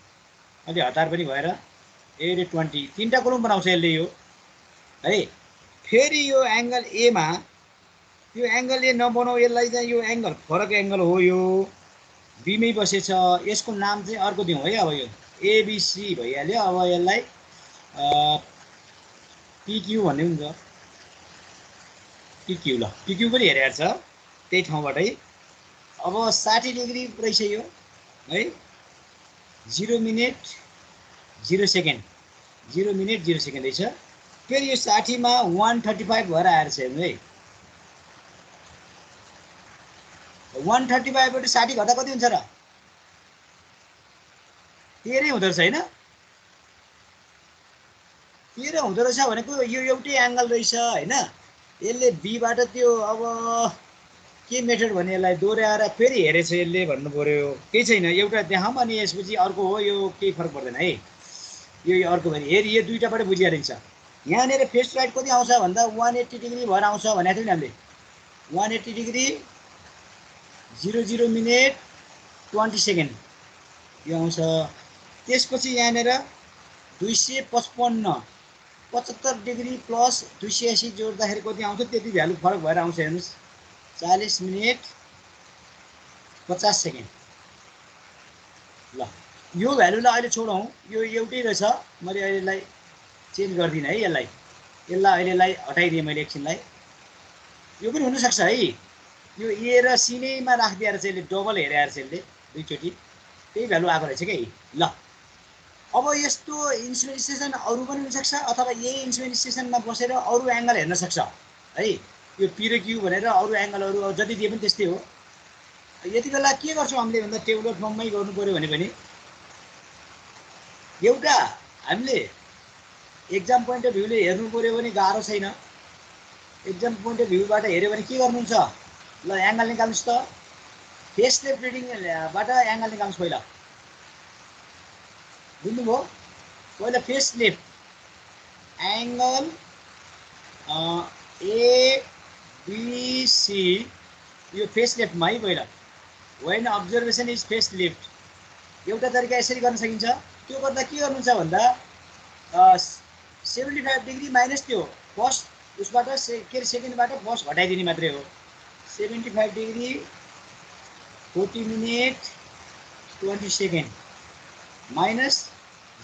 Speaker 1: अलि हतार पनि भएर। ए रे 20, 3टा कोलम बनाउँछ यसले यो है। फेरि यो एङ्गल एमा यो एङ्गल ए नबनाऊ, यसलाई चाहिँ यो एङ्गल फरक एङ्गल हो, यो बीमै बसेछ, यसको नाम चाहिँ अर्को दिउँ है। अब यो एबिसी भइहाल्यो। अब यसलाई पिक्यू भन्ने हुन्छ, पिक्यू। ल पिक्यू पनि हेरेर छ त्यही ठाउँबाटै। अब 60 डिग्री रहेछ यो है, 0 मिनट 0 सेकेन्ड, 0 मिनट 0 सेकेन्ड रहेछ। फेरि यो 60 मा 135 भएर आएर छ, हेर्नु है। 135 बाट 60 घटा कति हुन्छ र, 13 हुँदो रहेछ होइन। 13 हुँदो रहेछ भनेको यो एउटै एङ्गल रहेछ होइन। यसले बीबाट त्यो अब के मेथड भने यसलाई दोहोऱ्याएर फेरि हेरेछ यसले भन्नु पर्यो, केही छैन, एउटा देखाऊँ अनि यसपछि अर्को हो, यो केही फरक पर्दैन है। यो अर्को भने हेरि यो दुईटाबाट बुझिहालिन्छ। यहाँनिर फेस राइट कति आउँछ भन्दा 180 डिग्री भएर आउँछ भनेको थियो नि हामीले। 180 डिग्री 00 मिनट 20 सेकेन्ड यो आउँछ। त्यसपछि यहाँनिर 255 75 डिग्री प्लस 280 जोड्दाखेरि कति आउँछ, त्यति भ्यालु फरक भएर आउँछ। हेर्नुहोस् 40 मिनट 50 सेकेन्ड। ल यो भ्यालुलाई अहिले छोडौँ, यो एउटै रहेछ। मैले अहिलेलाई चेन्ज गर्दिनँ है, यसलाई अहिलेलाई हटाइदिएँ मैले एकछिनलाई। यो पनि हुनसक्छ है, यो ए र सी नैमा राखिदिएर चाहिँ यसले डबल हेरेर चाहिँ यसले दुईचोटि त्यही भ्यालु आएको रहेछ कि। ल अब यस्तो इन्स्ट्रुमेन्ट स्टेसन अरू पनि हुनसक्छ, अथवा यही इन्स्ट्रुमेन्ट स्टेसनमा बसेर अरू एङ्गल हेर्न सक्छ है। यो पी र क्यू भनेर अरू एङ्गलहरू जति दिए पनि त्यस्तै हो। यति बेला के गर्छौँ हामीले भन्दा टेबुलर फर्ममै गर्नु पऱ्यो भने एउटा हामीले एक्जाम पोइन्ट अफ भ्यूले हेर्नु पऱ्यो भने गाह्रो छैन। एक्जाम पोइन्ट अफ भ्यूबाट हेऱ्यो भने के गर्नुहुन्छ, ल एङ्गल निकाल्नुहोस् त। फेस लेफ्ट रिडिङबाट एङ्गल निकाल्नुहोस् पहिला, बुझ्नुभयो। पहिला फेस लेफ्ट एङ्गल एबिसी, यो फेस लेफ्टमा है पहिला। When observation is face left, एउटा तरिका यसरी गर्न सकिन्छ। त्यो गर्दा के गर्नुहुन्छ भन्दा 75 डिग्री माइनस त्यो फर्स्ट उसबाट के अरे सेकेन्डबाट फर्स्ट घटाइदिने मात्रै हो। 75 degree 40 minute 20 second minus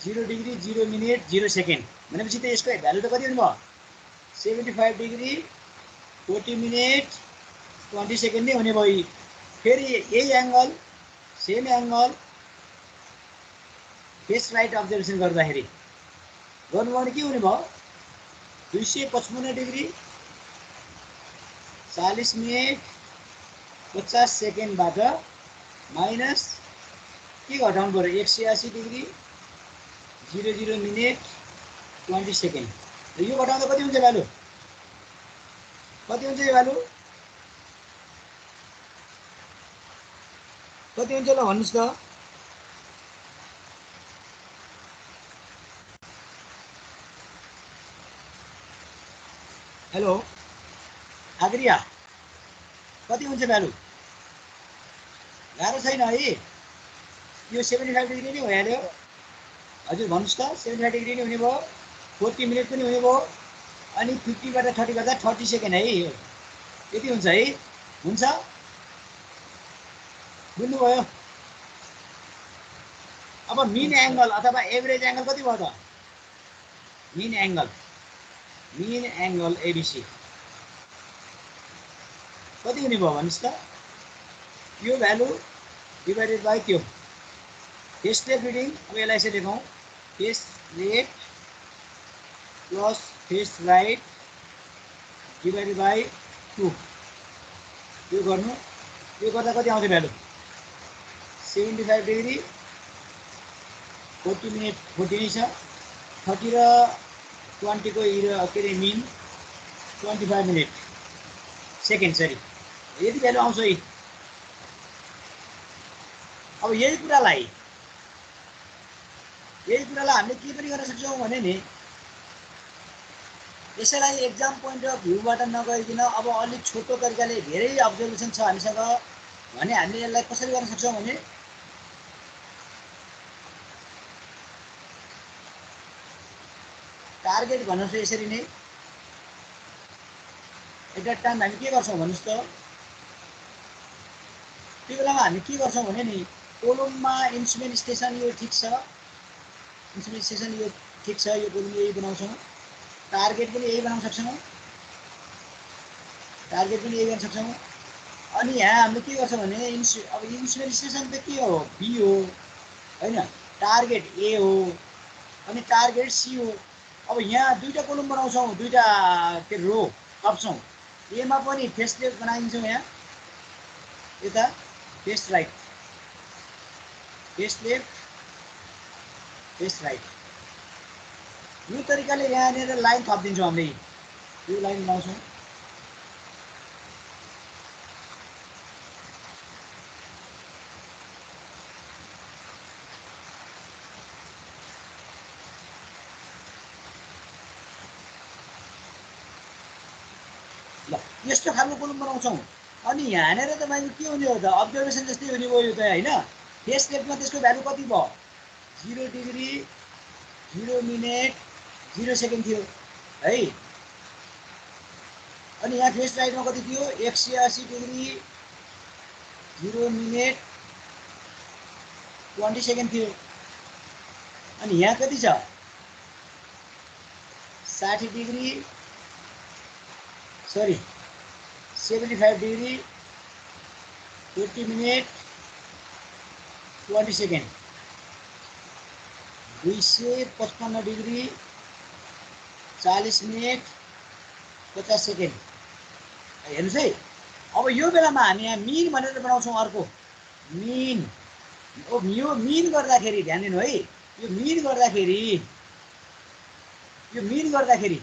Speaker 1: 0 degree 0 minute 0 second भनेपछि त यसको भ्यालु त कति हुनुभयो, 75 डिग्री 40 मिनट 20 सेकेन्ड नै हुने भयो। फेरि यही angle same angle face right observation गर्दाखेरि गर्नुभयो भने के हुने भयो 255 डिग्री 40 मिनट 50 सेकेन्डबाट माइनस के घटाउनु पर्यो 180 डिग्री 00 मिनट 20 सेकेन्ड। यो घटाउँदा कति हुन्छ भ्यालु? कति हुन्छ यो भ्यालु? कति हुन्छ ल भन्नुहोस् त? हेलो आग्रिया कति हुन्छ भ्यालु? गाह्रो छैन है? यो 75 डिग्री नै भइहाल्यो। हजुर भन्नुहोस् त 75 डिग्री नै हुने भयो 40 मिनट पनि हुने भयो अनि 50 बाट 30 गर्दा 30 सेकेन्ड है। यो यति हुन्छ है? हुन्छ बुझ्नुभयो? अब मिन एङ्गल अथवा एभरेज एङ्गल कति भयो त? मिन एङ्गल एबिसी कति हुने भयो भन्नुहोस् त? यो भ्यालु डिभाइडेड बाई त्यो फेस लेफ्ट रिडिङ। अब यसलाई यसरी लेखौँ face left plus face right divided by 2। यो गर्नु, यो गर्दा कति आउँछ भ्यालु? 75 डिग्री 40 मिनट 40 नै छ 30 र 20 को के अरे मिन 25 मिनट सेकेन्ड सरी यति भ्यालु आउँछ है। अब यही कुरालाई हामीले के पनि गर्न सक्छौँ भने नि यसैलाई एक्जाम पोइन्ट अफ भ्यूबाट नगइकन अब अलिक छोटो तरिकाले धेरै अब्जर्भेसन छ हामीसँग भने हामीले यसलाई कसरी गर्न सक्छौँ भने टार्गेट भन्नुहोस् यसरी नै एट द टाइम हामी के गर्छौँ भन्नुहोस् त? त्यो बेलामा हामी के गर्छौँ भने नि कोलममा इन्स्ट्रुमेन्ट स्टेसन यो ठिक छ, इन्स्ट्रुमेन्ट स्टेसन यो ठिक छ, यो कोलम यही बनाउँछौँ, टार्गेट पनि यही बनाउन सक्छौँ, अनि यहाँ हामीले के गर्छौँ भने अब इन्स्ट्रुमेन्ट स्टेसन त के हो? बी हो होइन, टार्गेट ए हो अनि टार्गेट सी हो। अब यहाँ दुईटा कोलम बनाउँछौँ, दुईटा के रो थप्छौँ, एमा पनि फेस लेफ्ट बनाइदिन्छौँ, यहाँ यता face right, face left face right. यो तरिकाले यहाँनिर लाइन थपिदिन्छौँ हामीले, यो लाइन बनाउँछौँ। ल यस्तो खालको कोलम बनाउँछौँ अनि यहाँनिर तपाईँको के हुने हो त? अब्जर्भेसन जस्तै हुने भयो यो त होइन। फेस लेफ्टमा त्यसको भ्यालु कति भयो? 0 डिग्री 0 मिनट 0 सेकेन्ड थियो है। अनि यहाँ फेस राइटमा कति थियो? 180 डिग्री 0 मिनट 20 सेकेन्ड थियो। अनि यहाँ कति छ? 60 degree 75 degree 40 minute 20 second 255 degree 40 minute 50 second. हेर्नुहोस् है, अब यो बेलामा हामी यहाँ मिन भनेर बनाउँछौँ अर्को मिन। यो मिन गर्दाखेरि ध्यान दिनु है, यो मिन गर्दाखेरि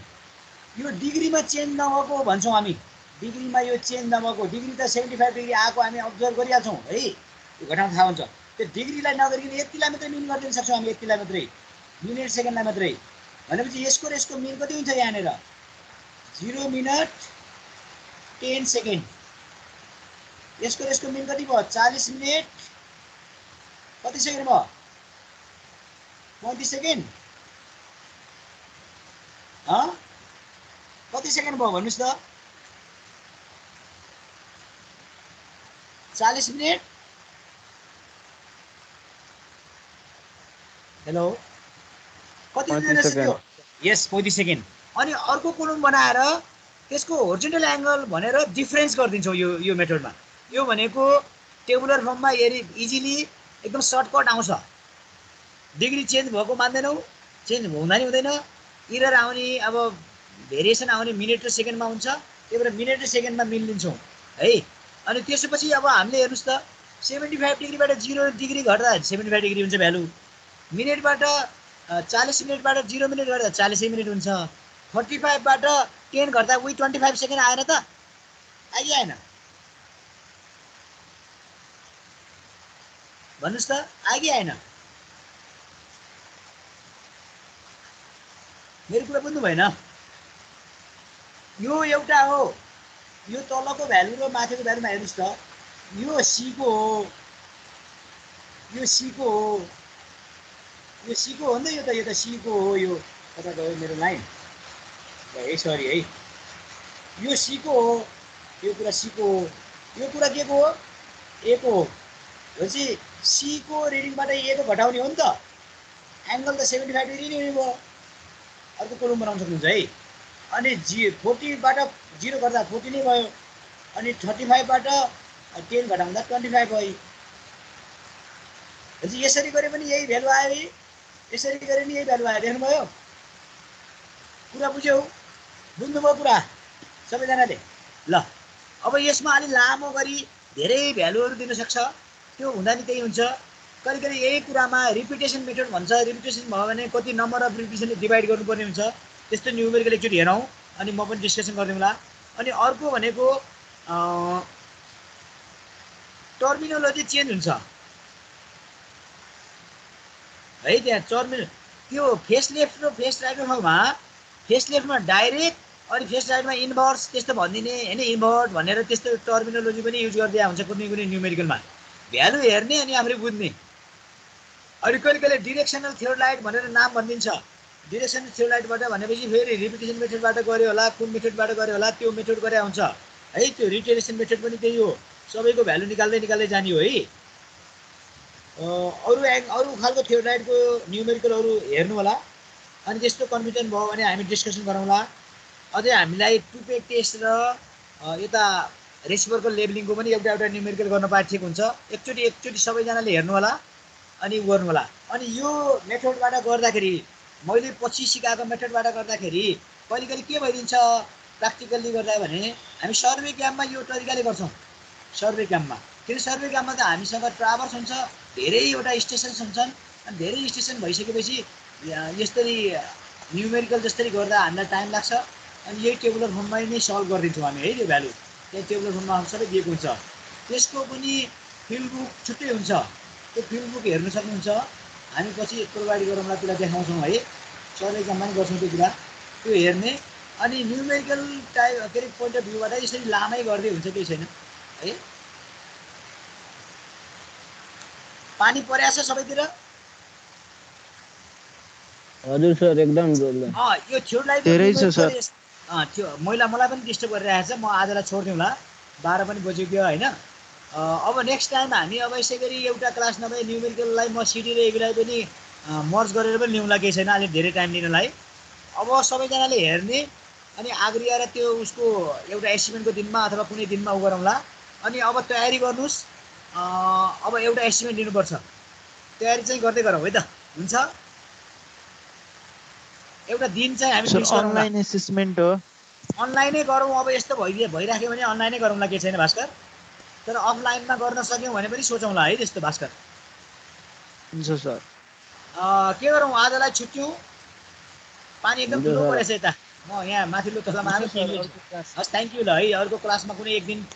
Speaker 1: यो डिग्रीमा चेन्ज नभएको भन्छौँ हामी। डिग्रीमा यो चेन्ज नभएको, डिग्री त 75 डिग्री आएको हामी अब्जर्भ गरिहाल्छौँ है, यो घटाउन थाहा हुन्छ। त्यो डिग्रीलाई नगरिकन यतिलाई मात्रै मिन गरिदिन सक्छौँ हामी, यतिलाई मात्रै मिनट सेकेन्डलाई मात्रै। भनेपछि यसको र यसको मिन कति हुन्छ? यहाँनिर 0 मिनट 10 सेकेन्ड। यसको र यसको मिन कति भयो? 40 मिनट कति सेकेन्ड भयो? 35 सेकेन्ड। कति सेकेन्ड भयो भन्नुहोस् त? 40 मिनट। हेलो कति हुँदो रहेछ त्यो? यस 35 सेकेन्ड। अनि अर्को कोलम बनाएर त्यसको होरिजोन्टल एङ्गल भनेर डिफरेन्स गरिदिन्छौँ यो मेथडमा। यो भनेको टेबुलर फर्ममा इजिली एकदम सर्टकट आउँछ। डिग्री चेन्ज भएको मान्दैनौँ, चेन्ज हुँदा नि हुँदैन। इरर आउने अब भेरिएसन आउने मिनेट र सेकेन्डमा हुन्छ, त्यही भएर मिनेट र सेकेन्डमा मिलिदिन्छौँ है। अनि त्यसपछि अब हामीले हेर्नुहोस् त 75 डिग्रीबाट 0 डिग्री घट्दा 75 डिग्री हुन्छ भ्यालु। मिनेटबाट 40 मिनटबाट 0 मिनट गर्दा 40 मिनट हुन्छ। 45 बाट 10 घट्दा 25 सेकेन्ड आएन त? आयो आएन? भन्नुहोस् त, आयो कि आएन? मेरो कुरा बुझ्नु भएन? यो एउटा हो, यो तलको भ्यालु र माथिको भ्यालुमा हेर्नुहोस् त, यो सीको हो, यो सीको हो, यो सीको हो नि त, यो त सीको हो। यो कता गयो मेरो लाइन? है सरी है, यो सीको हो, यो कुरा सीको हो, यो कुरा के को हो? ए को हो। भनेपछि सीको रिडिङबाट ए को घटाउने हो नि त। एङ्गल त 75 डिग्री नै भयो। अर्को कोलम बनाउन सक्नुहुन्छ है। अनि 40 बाट 0 गर्दा 40 नै भयो। अनि 35 बाट 10 घटाउँदा 25 भयो। भनेपछि यसरी गरे पनि यही भ्यालु आयो है, यसरी गरे पनि यही भ्यालु आयो। देख्नुभयो? कुरा बुझ्यौ? बुझ्नुभयो कुरा सबैजनाले? ल अब यसमा अलि लामो गरी धेरै भ्यालुहरू दिन सक्छ, त्यो हुँदा नि त्यही हुन्छ। कहिले कहिले यही कुरामा रिपिटेसन मेथड भन्छ। रिपिटेसन भयो भने कति नम्बर अफ रिपिटेसनले डिभाइड गर्नुपर्ने हुन्छ। त्यस्तो न्युमेरिकल एकचोटि हेरौँ, अनि म पनि डिस्कसन गरिदिउँला। अनि अर्को भनेको टर्मिनोलोजी चेन्ज हुन्छ है। त्यहाँ त्यो फेस लेफ्ट र फेस राइटको ठाउँमा फेस लेफ्टमा डाइरेक्ट अनि फेस राइटमा इन्भर्स त्यस्तो भनिदिने होइन, इन्भर्ट भनेर त्यस्तो टर्मिनोलोजी पनि युज गरिदिया हुन्छ कुनै कुनै न्युमेरिकलमा। भ्यालु हेर्ने अनि आफूले बुझ्ने। अनि कहिले कहिले डिरेक्सनल थियोलाइट भनेर नाम भनिदिन्छ। डिरेक्सनल थियोलाइटबाट भनेपछि फेरि रिपिटेसन मेथडबाट गऱ्यो होला, कुन मेथडबाट गऱ्यो होला, त्यो मेथड गरे हुन्छ है। त्यो रिटेरेसन मेथड पनि त्यही हो, सबैको भ्यालु निकाल्दै निकाल्दै जाने हो है। अरू खालको थियोलाइटको न्युमेरिकलहरू हेर्नु होला। अनि त्यस्तो कन्फ्युजन भयो भने हामी डिस्कसन गरौँला। अझै हामीलाई टुपेक टेस्ट र यता रेसिप्रोकल लेभलिङको पनि एउटा एउटा न्युमेरिकल गर्न पाए ठिक हुन्छ। एकचोटि सबैजनाले हेर्नु होला अनि गर्नु होला। अनि यो मेथडबाट गर्दाखेरि, मैले पछि सिकाएको मेथडबाट गर्दाखेरि कहिले कहिले के भइदिन्छ प्र्याक्टिकल्ली गर्दा भने, हामी सर्वे क्याम्पमा यो तरिकाले गर्छौँ। सर्वे क्याम्पमा किन सर्वे क्याम्पमा त हामीसँग ट्राभर्स हुन्छ, धेरैवटा स्टेसन्स हुन्छन्। अनि धेरै स्टेसन भइसकेपछि यसरी न्युमेरिकल जसरी गर्दा हामीलाई टाइम लाग्छ। अनि यही टेबुलर फर्ममा नै सल्भ गरिदिन्छौँ हामी है। त्यो भ्यालु त्यही टेबुलर फर्ममा सबै दिएको हुन्छ। त्यसको पनि फिल्ड बुक छुट्टै हुन्छ, त्यो फिल्ड बुक हेर्नु सक्नुहुन्छ। हामी पछि प्रोभाइड गरौँला, त्यसलाई देखाउँछौँ है। सर्वे क्याम्पमा पनि गर्छौँ त्यो कुरा, त्यो हेर्ने। अनि न्युमेरिकल टाइप के अरे पोइन्ट अफ भ्यूबाट यसरी लामै गर्दै हुन्छ, केही छैन है। पानी परेको छ सबैतिर?
Speaker 5: हजुर सर, एकदम जोरदार।
Speaker 1: यो थियोलाइट
Speaker 4: धेरै छ सर।
Speaker 1: त्यो मलाई पनि डिस्टर्ब गरिरहेको छ। म आजलाई छोडिदिउँला, 12 पनि बजिगयो होइन। अब नेक्स्ट टाइम हामी अब यसै गरी एउटा क्लास नभए न्युमेरिकललाई म सिडी र एबीलाई पनि मर्ज गरेर पनि ल्याउँला, केही छैन अलिक धेरै टाइम लिनलाई। अब सबैजनाले हेर्ने अनि आग्रिएर त्यो उसको एउटा एस्टिमेटको दिनमा अथवा कुनै दिनमा उ गरौँला। अनि अब तयारी गर्नुहोस्। अब एउटा एस्टिमेट लिनुपर्छ, तयारी चाहिँ गर्दै गरौँ है त। हुन्छ, एउटा दिन चाहिँ हामी फिक्स गरौँ।
Speaker 4: अनलाइन एसेसमेन्ट हो,
Speaker 1: अनलाइनै गरौँ। अब यस्तो भइराख्यो भने अनलाइनै गरौँला, केही छैन भास्कर। तर अफलाइनमा गर्न सक्यौँ भने पनि सोचौँला है त्यस्तो भास्कर।
Speaker 4: हुन्छ सर।
Speaker 1: के गरौँ, आजलाई छुट्यौँ। पानी एकदम ठुलो परेछ यता, म यहाँ माथिल्लो तलामा आएको छु। हस्, थ्याङ्क यू ल है। अर्को क्लासमा कुनै एक दिन